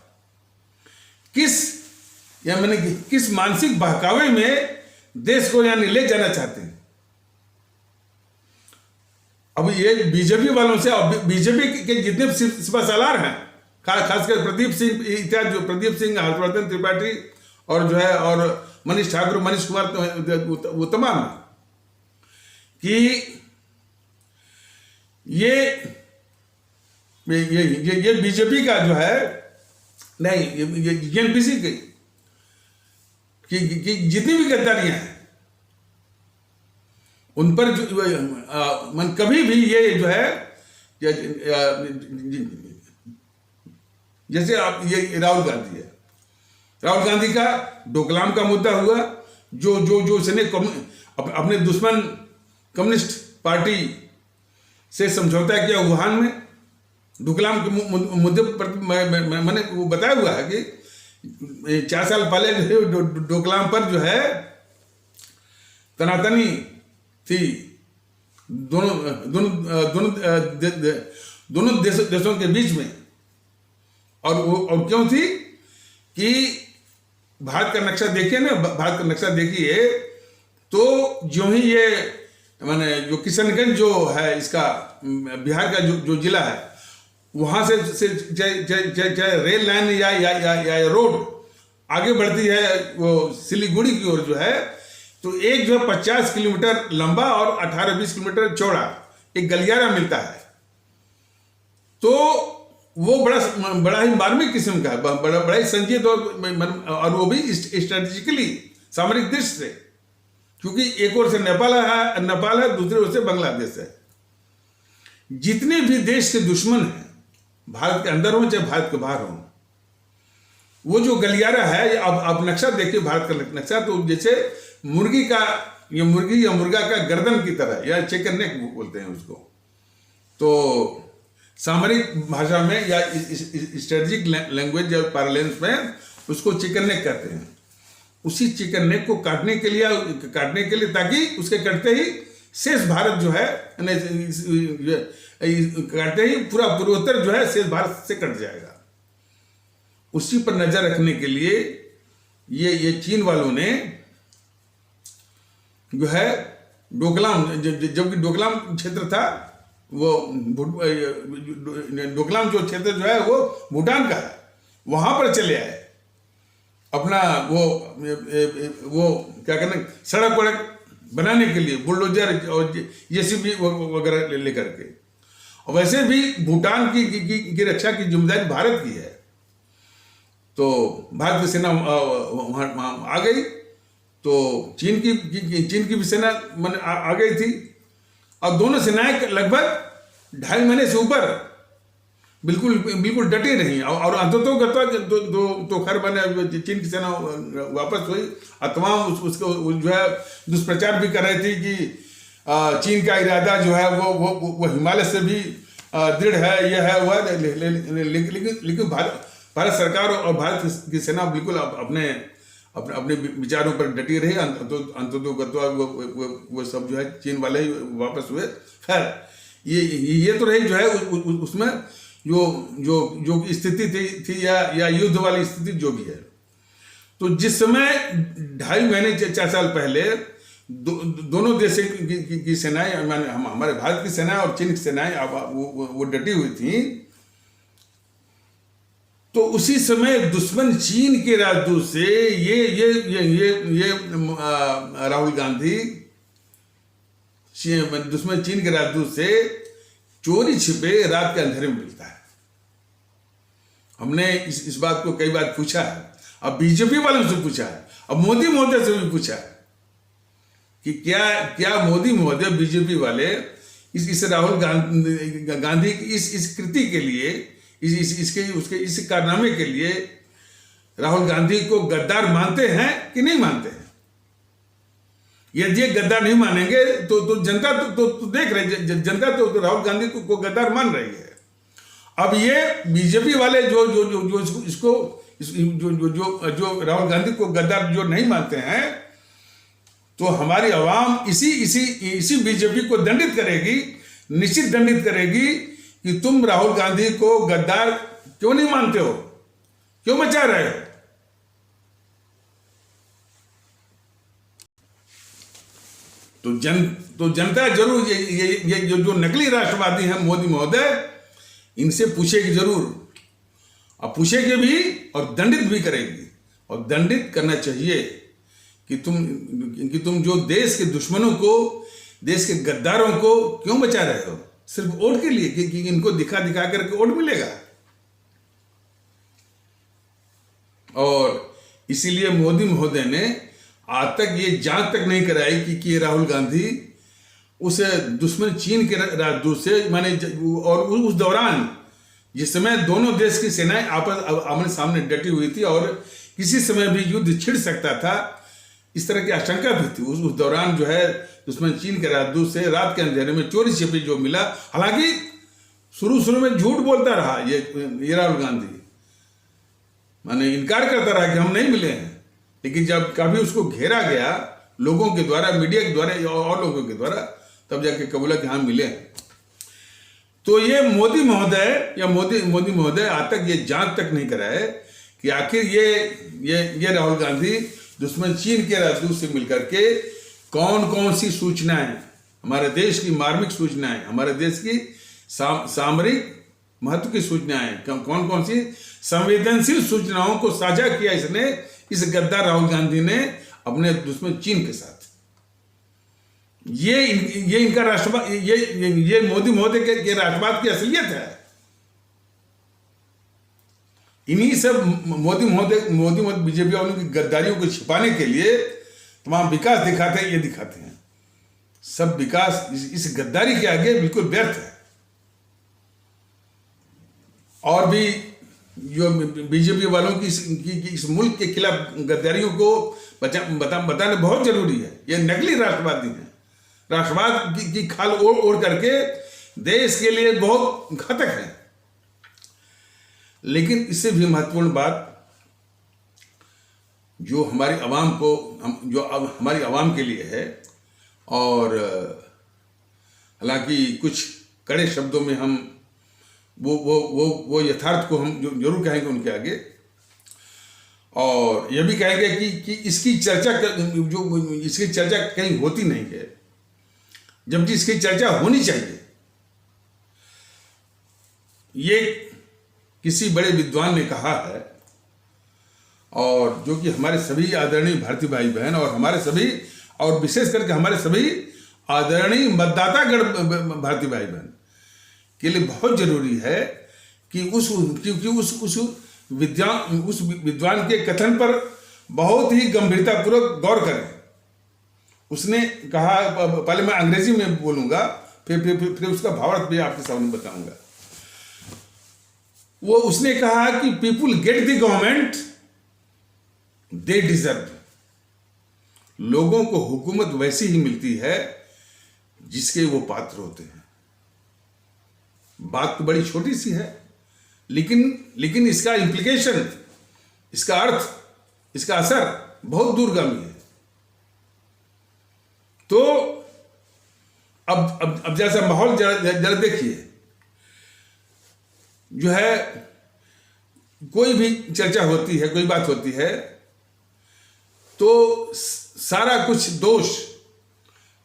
किस मानसिक बहकावे में देश को यानी ले जाना चाहते हैं? अब ये बीजेपी वालों से, और बीजेपी के जितने सिपहसालार हैं, खासकर प्रदीप सिंह इत्यादि, जो प्रदीप सिंह, हर्षवर्धन त्रिपाठी और जो है और मनीष ठाकुर, मनीष कुमार, वो तमाम कि ये बीजेपी का जो है नहीं, ये GNPC की कि जितनी भी गद्दारियां हैं उन पर मन कभी भी ये जो है जैसे आप ये राहुल गांधी है, राहुल गांधी का डोकलाम का मुद्दा हुआ, जो जो जो उसने अपने दुश्मन कम्युनिस्ट पार्टी से समझौता किया वुहान में, डोकलाम के मुद्दे पर मैंने वो बताया हुआ है कि 4 साल पहले डोकलाम पर जो है तनातनी थी दोनों देशों के बीच में, और क्यों थी कि भारत का नक्शा देखिए ना, भारत का नक्शा देखिए तो जो ही ये माने जो किशनगंज जो है इसका बिहार का जो जिला है, वहां से चाहे रेल लाइन या रोड आगे बढ़ती है वो सिलीगुड़ी की ओर जो है, तो एक जो है 50 किलोमीटर लंबा और 18-20 किलोमीटर चौड़ा एक गलियारा मिलता है। तो वो बड़ा ही मार्मिक किस्म का है, बड़ा ही संजीत और वो भी स्ट्रेटेजिकली सामरिक दृष्टि से, क्योंकि एक ओर से नेपाल है, दूसरी ओर से बांग्लादेश है। जितने भी देश के दुश्मन हैं, भारत के अंदर हो चाहे भारत के बाहर हो, वो जो गलियारा है, अब नक्शा देखिए भारत का नक्शा, तो जैसे मुर्गी या मुर्गा का गर्दन की तरह, या चिकन नेक बोलते हैं उसको, तो सामरिक भाषा में या स्ट्रेटेजिक लैंग्वेज या पैरेलेंस में उसको चिकन नेक कहते हैं। उसी चिकन नेक को काटने के लिए ताकि उसके कटते ही शेष भारत जो है, काटते ही पूरा पूर्वोत्तर जो है शेष भारत से कट जाएगा। उसी पर नजर रखने के लिए ये चीन वालों ने जो है डोकलाम, जबकि डोकलाम क्षेत्र था वो डोकलाम जो क्षेत्र जो है वो भूटान का है, वहां पर चले आए अपना वो क्या कहना सड़क वड़क बनाने के लिए बुलडोजर और जेसीबी वगैरह लेकर के। और वैसे भी भूटान की रक्षा की जिम्मेदारी भारत की है, तो भारत की सेना वहां आ गई, तो चीन की भी सेना आ गई थी, और दोनों सेनाएं लगभग 2.5 महीने से ऊपर बिल्कुल डटी रही, और अंततः तो खैर मैंने चीन की सेना वापस हुई, और तमाम उसको जो है दुष्प्रचार भी कर रही थी कि चीन का इरादा जो है वो हिमालय से भी दृढ़ है, यह है वह है, लेकिन भारत सरकार और भारत की सेना बिल्कुल अपने विचारों पर डटी रही। अंततः वो सब जो है चीन वाले ही वापस हुए। खैर ये तो रही जो है उसमें जो स्थिति थी या युद्ध वाली स्थिति जो भी है। तो जिस समय 2.5 महीने 4 साल पहले दोनों देशों की सेनाएं, हमारे भारत की सेना और चीन की सेनाएं वो डटी हुई थी, तो उसी समय दुश्मन चीन के राजदूत से ये राहुल गांधी दुश्मन चीन के राजदूत से चोरी छिपे रात के अंधेरे में मिलता है। हमने इस बात को कई बार पूछा है, अब बीजेपी वालों से पूछा है, अब मोदी महोदय से भी पूछा है कि क्या मोदी महोदय बीजेपी वाले इस राहुल गांधी की इस कृति के लिए, इस कारनामे के लिए राहुल गांधी को गद्दार मानते हैं कि नहीं मानते हैं। यदि ये गद्दार नहीं मानेंगे तो जनता तो देख रही, जनता तो राहुल गांधी को गद्दार मान रही है। अब ये बीजेपी वाले जो राहुल गांधी को गद्दार जो नहीं मानते हैं, तो हमारी आवाम इसी बीजेपी को दंडित करेगी, निश्चित दंडित करेगी कि तुम राहुल गांधी को गद्दार क्यों नहीं मानते हो, क्यों मचा रहे हो। तो जनता जरूर ये जो नकली राष्ट्रवादी हैं मोदी महोदय, इनसे पूछेगी जरूर, और पूछेगी भी और दंडित भी करेगी। और दंडित करना चाहिए कि तुम जो देश के दुश्मनों को, देश के गद्दारों को क्यों बचा रहे हो, सिर्फ वोट के लिए कि इनको दिखा करके वोट मिलेगा। और इसीलिए मोदी महोदय ने आज तक ये जांच तक नहीं कराई कि राहुल गांधी उस दुश्मन चीन के राजदूत से माने और उस दौरान जिस समय दोनों देश की सेनाएं आपस आमने सामने डटी हुई थी और किसी समय भी युद्ध छिड़ सकता था, इस तरह की आशंका भी थी। उस दौरान जो है दुश्मन चीन के राजदूत से रात के अंधेरे में चोरी छिपी जो मिला, हालांकि शुरू में झूठ बोलता रहा ये राहुल गांधी, माने इनकार करता रहा कि हम नहीं मिले हैं, लेकिन जब कभी उसको घेरा गया लोगों के द्वारा, मीडिया के द्वारा और लोगों के द्वारा, तब जाके कबूला कि हाँ मिले हैं। तो ये मोदी महोदय आज तक ये जांच तक नहीं कराए कि आखिर ये राहुल गांधी दुश्मन चीन के राजदूत से मिलकर के कौन कौन सी सूचनाएं, हमारे देश की मार्मिक सूचनाएं, हमारे देश की सामरिक महत्व की सूचनाएं, कौन कौन सी संवेदनशील सूचनाओं को साझा किया इसने, इस गद्दार राहुल गांधी ने अपने दुश्मन चीन के साथ। ये इनका राष्ट्रवाद, ये मोदी महोदय के राष्ट्रवाद की असलियत है। इन्हीं सब मोदी महोदय बीजेपी वालों की गद्दारियों को छिपाने के लिए तमाम विकास दिखाते हैं, ये दिखाते हैं। सब विकास इस गद्दारी के आगे बिल्कुल व्यर्थ है। और भी जो बीजेपी वालों की इस मुल्क के खिलाफ गद्दारियों को बताना बहुत जरूरी है। ये नकली राष्ट्रवादी हैं, राष्ट्रवाद की खाल ओढ़ करके देश के लिए बहुत घातक है। लेकिन इससे भी महत्वपूर्ण बात जो हमारी आवाम को, जो अब हमारी आवाम के लिए है, और हालांकि कुछ कड़े शब्दों में हम वो यथार्थ को हम जरूर कहेंगे उनके आगे, और यह भी कहेंगे कि इसकी चर्चा कहीं होती नहीं है, जबकि इसकी चर्चा होनी चाहिए। ये किसी बड़े विद्वान ने कहा है, और जो कि हमारे सभी आदरणीय भारतीय भाई बहन और हमारे सभी, और विशेष करके हमारे सभी आदरणीय मतदातागण भारतीय भाई बहन के लिए बहुत जरूरी है कि उस विद्वान के कथन पर बहुत ही गंभीरतापूर्वक गौर करें। उसने कहा, पहले मैं अंग्रेजी में बोलूंगा, फिर उसका भावार्थ भी आपके सामने बताऊंगा। उसने कहा कि people get the government they deserve. लोगों को हुकूमत वैसी ही मिलती है जिसके वो पात्र होते हैं। बात तो बड़ी छोटी सी है, लेकिन इसका इंप्लीकेशन, इसका अर्थ, इसका असर बहुत दूरगामी है। तो अब जैसा माहौल जरा देखिए, जो है कोई भी चर्चा होती है, कोई बात होती है, तो सारा कुछ दोष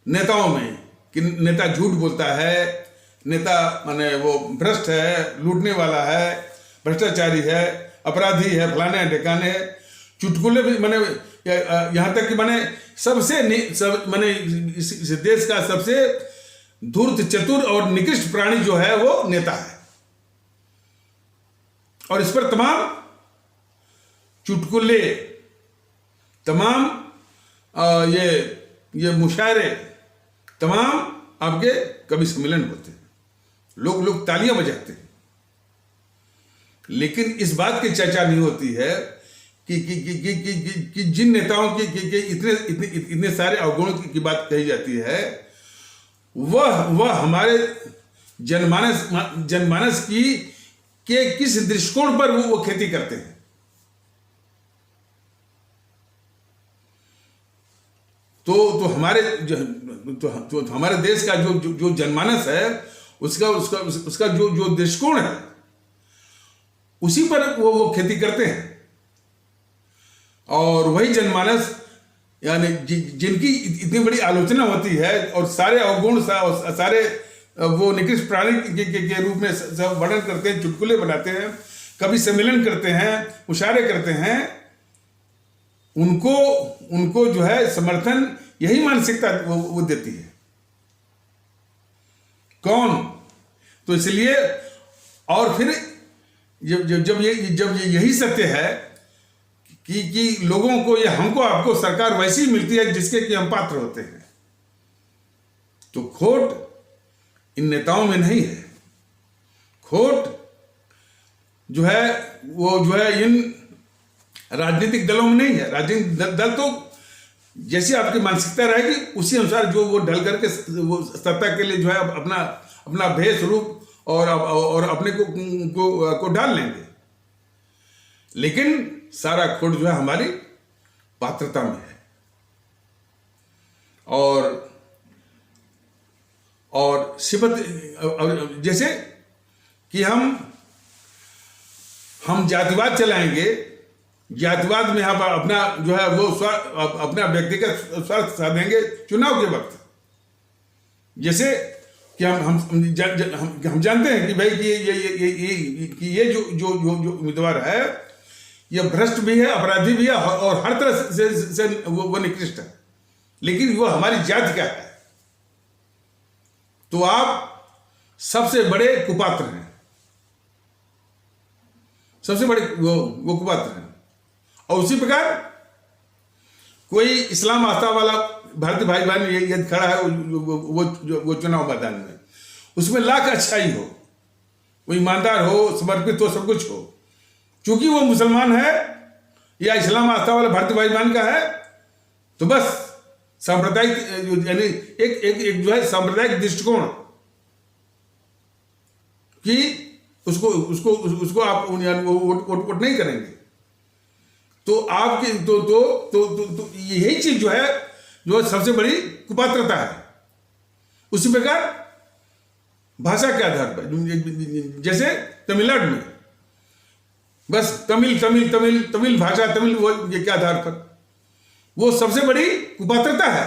नेताओं में, कि नेता झूठ बोलता है, नेता माने वो भ्रष्ट है, लूटने वाला है, भ्रष्टाचारी है, अपराधी है, फलाने ढिकाने है, चुटकुले भी माने यहाँ तक कि माने माने इस देश का सबसे धूर्त, चतुर और निकृष्ट प्राणी जो है वो नेता है। और इस पर तमाम चुटकुले, तमाम ये मुशायरे, तमाम आपके कवि सम्मेलन होते हैं, लोग तालियां बजाते हैं, लेकिन इस बात की चर्चा नहीं होती है कि जिन नेताओं की इतने सारे अवगुणों की बात कही जाती है, वह हमारे जनमानस की के किस दृष्टिकोण पर वो खेती करते हैं। तो हमारे देश का जो जनमानस है, उसका जो दृष्टिकोण है, उसी पर वो खेती करते हैं। और वही जनमानस, यानी जिनकी इतनी बड़ी आलोचना होती है और सारे अवगुण, सारे वो निकृष्ट प्राणी के रूप में सब वर्णन करते हैं, चुटकुले बनाते हैं, कभी सम्मेलन करते हैं, मुशायरे करते हैं, उनको जो है समर्थन यही मानसिकता वो देती है। कौन? तो इसलिए, और फिर जब यही सत्य है कि लोगों को या हमको आपको सरकार वैसी मिलती है जिसके कि हम पात्र होते हैं। तो खोट इन नेताओं में नहीं है, खोट जो है वो जो है इन राजनीतिक दलों में नहीं है। राजनीतिक दल तो जैसी आपकी मानसिकता रहेगी उसी अनुसार जो वो ढल करके वो सत्ता के लिए जो है अपना अपना भेष रूप और अपने को डाल लेंगे। लेकिन सारा खोट जो है हमारी पात्रता में है। और सिफत जैसे कि हम जातिवाद चलाएंगे, जातिवाद में हम अपना जो है वो अपना व्यक्तिगत स्वार्थ साधेंगे चुनाव के वक्त। जैसे कि हम जानते हैं कि भाई कि ये जो उम्मीदवार है ये भ्रष्ट भी है, अपराधी भी है और हर तरह से वो निकृष्ट है, लेकिन वो हमारी जाति का है। तो आप सबसे बड़े कुपात्र हैं, सबसे बड़े वो कुपात्र हैं। और उसी प्रकार कोई इस्लाम आस्था वाला भारतीय भाई बहन ये खड़ा है वो चुनाव मैदान में, उसमें लाख अच्छाई हो, वो ईमानदार हो, समर्पित हो, सब कुछ हो, चूंकि वो मुसलमान है या इस्लाम आस्था वाला भारतीय भाई बहन का है तो बस सांप्रदायिक यानी एक जो है सांप्रदायिक दृष्टिकोण कि उसको आप वोट नहीं करेंगे। तो आपके तो यही चीज जो है सबसे बड़ी कुपात्रता है। उसी प्रकार भाषा के आधार पर जैसे तमिलनाडु में बस तमिल भाषा, तमिल वो के आधार पर वो सबसे बड़ी कुपात्रता है।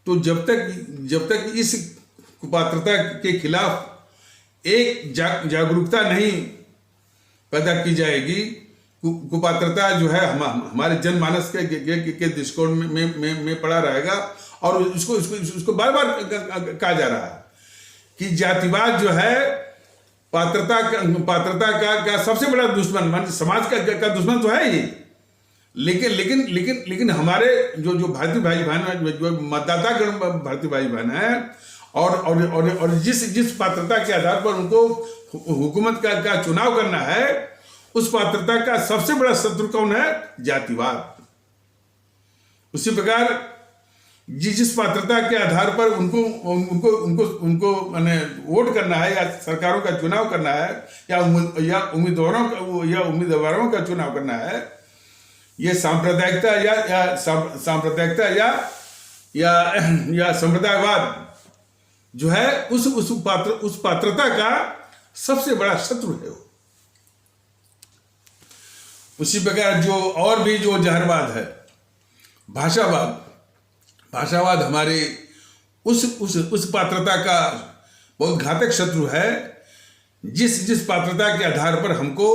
तो जब तक इस कुपात्रता के खिलाफ एक जागरूकता नहीं पैदा की जाएगी, कुपात्रता जो है हमारे जनमानस के दृष्टिकोण में पड़ा रहेगा। और उसको बार बार कहा जा रहा है कि जातिवाद जो है पात्रता का सबसे बड़ा दुश्मन, मान समाज का दुश्मन तो है ही, लेकिन हमारे जो भारतीय भाई बहन जो मतदाता गण भारतीय भाई बहन है और जिस पात्रता के आधार पर उनको हुकूमत का चुनाव करना है, उस पात्रता का सबसे बड़ा शत्रु कौन है? जातिवाद। उसी प्रकार जिस पात्रता के आधार पर उनको माने वोट करना है या सरकारों का चुनाव करना है या उम्मीदवारों का चुनाव करना है, ये सांप्रदायिकता या संप्रदायवाद जो है उस पात्रता का सबसे बड़ा शत्रु है। उसी प्रकार जो और भी जो जहरवाद है, भाषावाद हमारे उस पात्रता का बहुत घातक शत्रु है जिस पात्रता के आधार पर हमको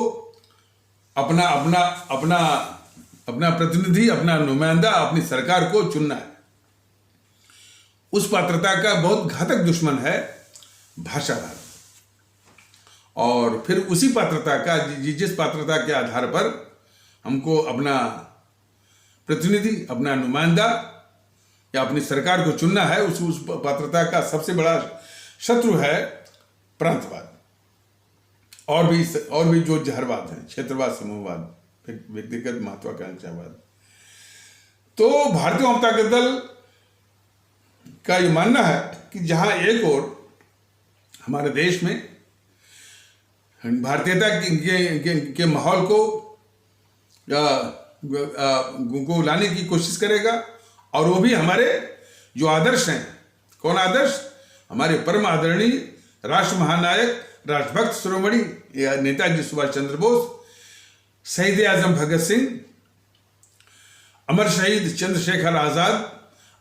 अपना प्रतिनिधि, अपना नुमाइंदा, अपनी सरकार को चुनना है। उस पात्रता का बहुत घातक दुश्मन है भाषावाद। और फिर उसी पात्रता का जिस पात्रता के आधार पर हमको अपना प्रतिनिधि, अपना नुमाइंदा या अपनी सरकार को चुनना है, उस पात्रता का सबसे बड़ा शत्रु है प्रांतवाद। और भी जो जहरवाद है, क्षेत्रवाद, समूहवाद, व्यक्तिगत महत्वाकांक्षावाद। तो भारतीय जनता दल का ये मानना है कि जहां एक ओर हमारे देश में भारतीयता के माहौल को लाने की कोशिश करेगा, और वो भी हमारे जो आदर्श हैं, कौन आदर्श? हमारे परम आदरणीय राष्ट्र महानायक, राष्ट्रभक्त शिरोमणि नेताजी सुभाष चंद्र बोस, शहीद आजम भगत सिंह, अमर शहीद चंद्रशेखर आजाद,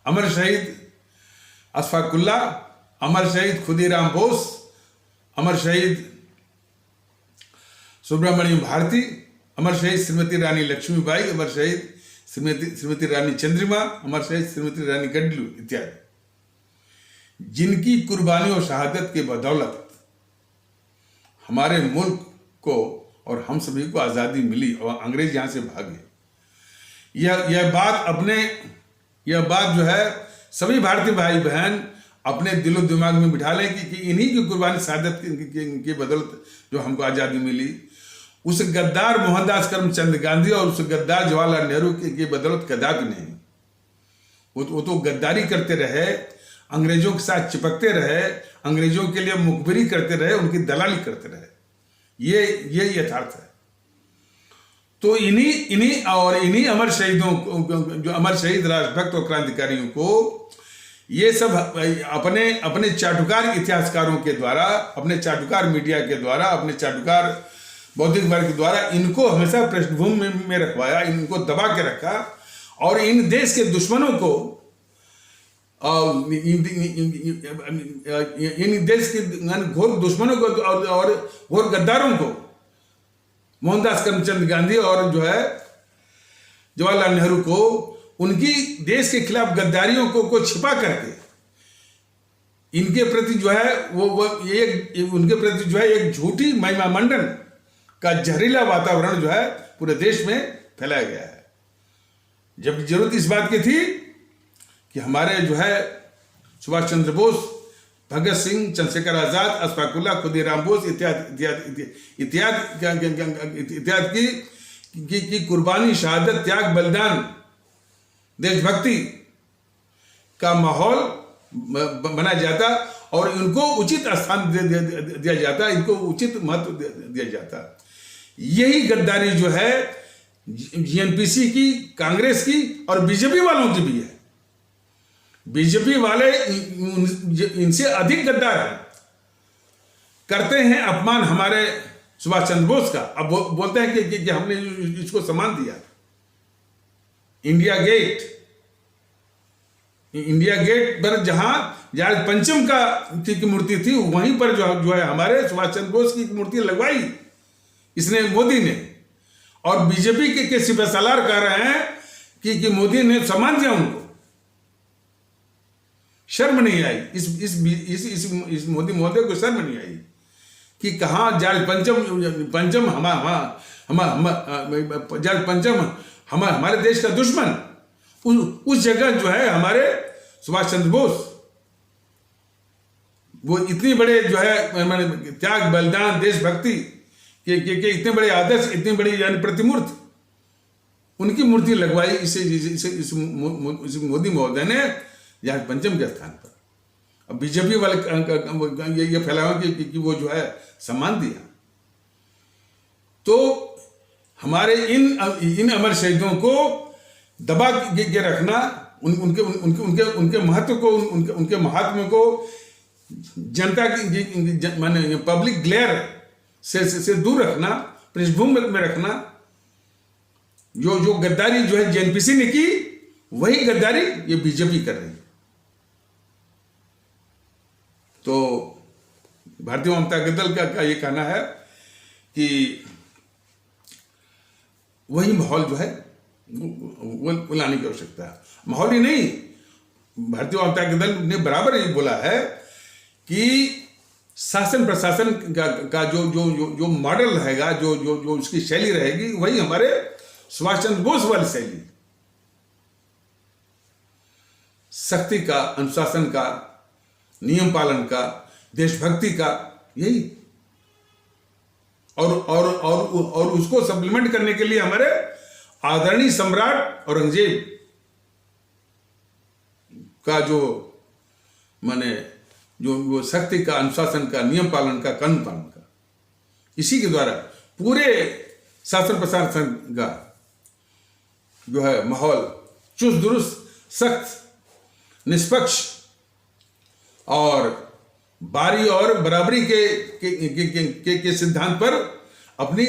अमर शहीद अशफाक उल्लाह, अमर शहीद खुदीराम बोस, अमर शहीद सुब्रमण्यम भारती, अमर शहीद श्रीमती रानी लक्ष्मीबाई, अमर शहीद श्रीमती रानी चंद्रिमा, अमर शहीद श्रीमती रानी गडलू इत्यादि, जिनकी कुर्बानी और शहादत के बदौलत हमारे मुल्क को और हम सभी को आज़ादी मिली और अंग्रेज यहाँ से भागे। यह बात जो है सभी भारतीय भाई बहन अपने दिलो दिमाग में बिठा लें कि इन्हीं की कुर्बानी शहादत की बदौलत जो हमको आज़ादी मिली। उस गद्दार मोहनदास करमचंद गांधी और उस गद्दार जवाहरलाल नेहरू की बदौलत कदापि नहीं। वो तो गद्दारी करते रहे, अंग्रेजों के साथ चिपकते रहे, अंग्रेजों के लिए मुखबिरी करते रहे, उनकी दलाली करते रहे। ये यथार्थ है। तो इन्हीं अमर शहीदों को, जो अमर शहीद राष्ट्रभक्त और क्रांतिकारियों को ये सब अपने चाटुकार इतिहासकारों के द्वारा, अपने चाटुकार मीडिया के द्वारा, अपने चाटुकार बौद्धिक वर्ग के द्वारा इनको हमेशा पृष्ठभूमि में रखवाया, इनको दबा के रखा और इन देश के दुश्मनों को, इन देश के घोर दुश्मनों को और घोर गद्दारों को, मोहनदास करमचंद गांधी और जो है जवाहरलाल नेहरू को, उनकी देश के खिलाफ गद्दारियों को छिपा करके इनके प्रति जो है उनके प्रति जो है एक झूठी महिमा मंडन का जहरीला वातावरण जो है पूरे देश में फैलाया गया है। जबकि जरूरत इस बात की थी कि हमारे जो है सुभाष चंद्र बोस, भगत सिंह, चंद्रशेखर आजाद, अशफाक उल्लाह, खुदीराम बोस इत्यादि की कुर्बानी, शहादत, त्याग, बलिदान, देशभक्ति का माहौल बनाया जाता और इनको उचित स्थान दिया जाता, इनको उचित महत्व दिया जाता। यही गद्दारी जो है जीएनपीसी की, कांग्रेस की और बीजेपी वालों की भी है। बीजेपी वाले इनसे अधिक गद्दार हैं, करते हैं अपमान हमारे सुभाष चंद्र बोस का। अब बोलते हैं कि हमने इसको सम्मान दिया। इंडिया गेट पर जहां जॉर्ज पंचम की मूर्ति थी, वहीं पर जो है हमारे सुभाष चंद्र बोस की मूर्ति लगवाई इसने, मोदी ने। और बीजेपी के सिपहसालार कह रहे हैं कि मोदी ने सम्मान दिया उनको। शर्म नहीं आई इस मोदी महोदय को, शर्म नहीं आई कि कहां जॉर्ज पंचम हमारे देश का दुश्मन, उस जगह जो है हमारे सुभाष चंद्र बोस, वो इतने बड़े जो है त्याग, बलिदान, देशभक्ति के इतने बड़े आदर्श, इतनी बड़ी यानी प्रतिमूर्ति, उनकी मूर्ति लगवाई इस मोदी महोदय ने जॉर्ज पंचम के स्थान पर। अब बीजेपी वाले ये फैलावा कि वो जो है सम्मान दिया। तो हमारे इन अमर शहीदों को दबा के रखना, उनके महत्व को, उनके महात्म्य को जनता की माने पब्लिक ग्लेयर से दूर रखना, पृष्ठभूमि में रखना। जो गद्दारी जो है जेएनपीसी ने की, वही गद्दारी ये बीजेपी कर रही है। तो भारतीय जनता दल का ये कहना है कि वही माहौल जो है वो लाने की आवश्यकता है। माहौल ही नहीं, भारतीय जनता दल ने बराबर ये बोला है कि शासन प्रशासन का जो मॉडल रहेगा, जो उसकी शैली रहेगी, वही हमारे सुभाष चंद्र बोस वाली शैली, सख्ती का, अनुशासन का, नियम पालन का, देशभक्ति का, यही। और उसको सप्लीमेंट करने के लिए हमारे आदरणीय सम्राट औरंगजेब का जो माने जो शक्ति का, अनुशासन का, नियम पालन का, कानून पालन का, इसी के द्वारा पूरे शासन प्रशासन का जो है माहौल चुस्त दुरुस्त, सख्त, निष्पक्ष और बारी और बराबरी के सिद्धांत पर अपनी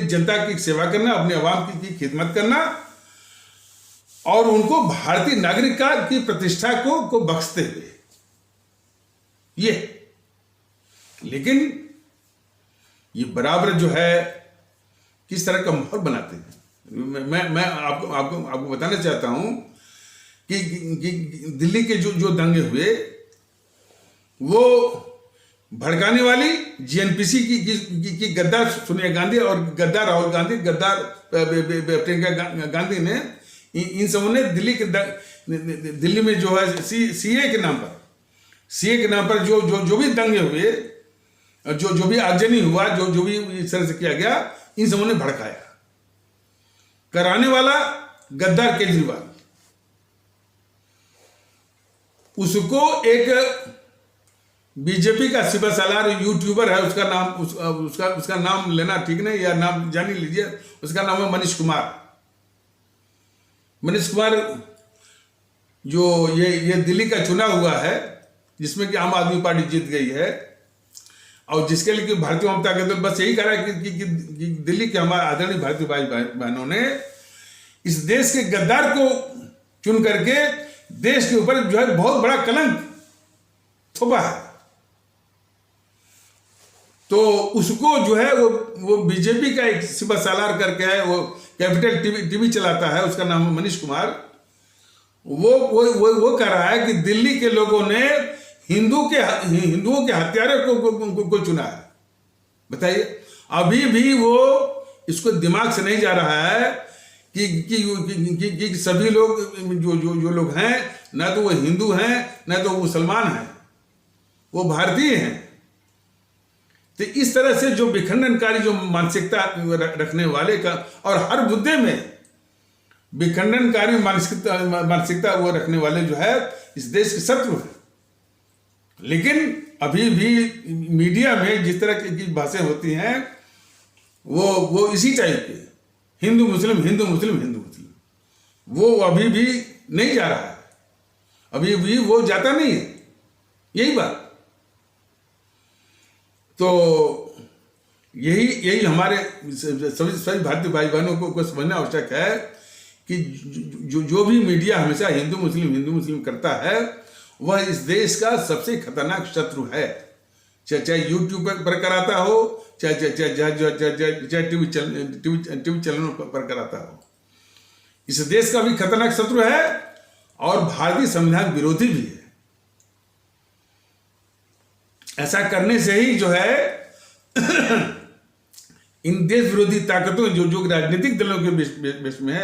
जनता की सेवा करना, अपने अवाम की खिदमत करना और उनको भारतीय नागरिकता की प्रतिष्ठा को बख्शते हुए ये। लेकिन ये बराबर जो है किस तरह का माहौल बनाते हैं। मैं आपको बताना चाहता हूं कि दिल्ली के जो दंगे हुए, वो भड़काने वाली जीएनपीसी की गद्दार सोनिया गांधी और गद्दार राहुल गांधी, गद्दार प्रियंका गांधी ने, इन सबों ने दिल्ली में जो है सीए के नाम पर जो भी दंगे हुए, जो भी आगजनी हुआ, जो भी इस तरह से किया गया, इन सबों ने भड़काया। कराने वाला गद्दार केजरीवाल, उसको एक बीजेपी का सिपा सालार यूट्यूबर है, उसका नाम लेना ठीक नहीं, या नाम जान ही लीजिए, उसका नाम है मनीष कुमार। मनीष कुमार जो ये दिल्ली का चुना हुआ है, जिसमें कि आम आदमी पार्टी जीत गई है, और जिसके लिए कि भारतीय जनता दल बस यही कह रहा है कि दिल्ली के हमारे आदरणीय भारतीय भाई बहनों ने इस देश के गद्दार को चुन करके देश के ऊपर जो है बहुत बड़ा कलंक थोपा है। तो उसको जो है वो बीजेपी का एक सिपा सालार करके है, वो कैपिटल टीवी चलाता है, उसका नाम है मनीष कुमार। वो कह रहा है कि दिल्ली के लोगों ने हिंदुओं के हत्यारे को चुना है। बताइए, अभी भी वो इसको दिमाग से नहीं जा रहा है कि सभी लोग जो लोग हैं, ना तो वो हिंदू हैं, ना तो वो मुसलमान हैं, वो भारतीय हैं। तो इस तरह से जो विखंडनकारी जो मानसिकता रखने वाले का, और हर मुद्दे में विखंडनकारी मानसिकता वो रखने वाले जो है इस देश के शत्रु हैं। लेकिन अभी भी मीडिया में जिस तरह की बातें होती हैं, वो इसी टाइप के हिंदू मुस्लिम, वो अभी भी नहीं जा रहा है, अभी भी वो जाता नहीं है, यही बात। तो यही हमारे सभी भारतीय भाई बहनों को समझना आवश्यक है कि जो भी मीडिया हमेशा हिंदू मुस्लिम करता है, वह इस देश का सबसे खतरनाक शत्रु है। चाहे यूट्यूब पर कराता हो, चाहे टीवी चैनलों पर कराता हो, इस देश का भी खतरनाक शत्रु है और भारतीय संविधान विरोधी भी है। ऐसा करने से ही जो है इन देश विरोधी ताकतों जो राजनीतिक दलों के बीच में है,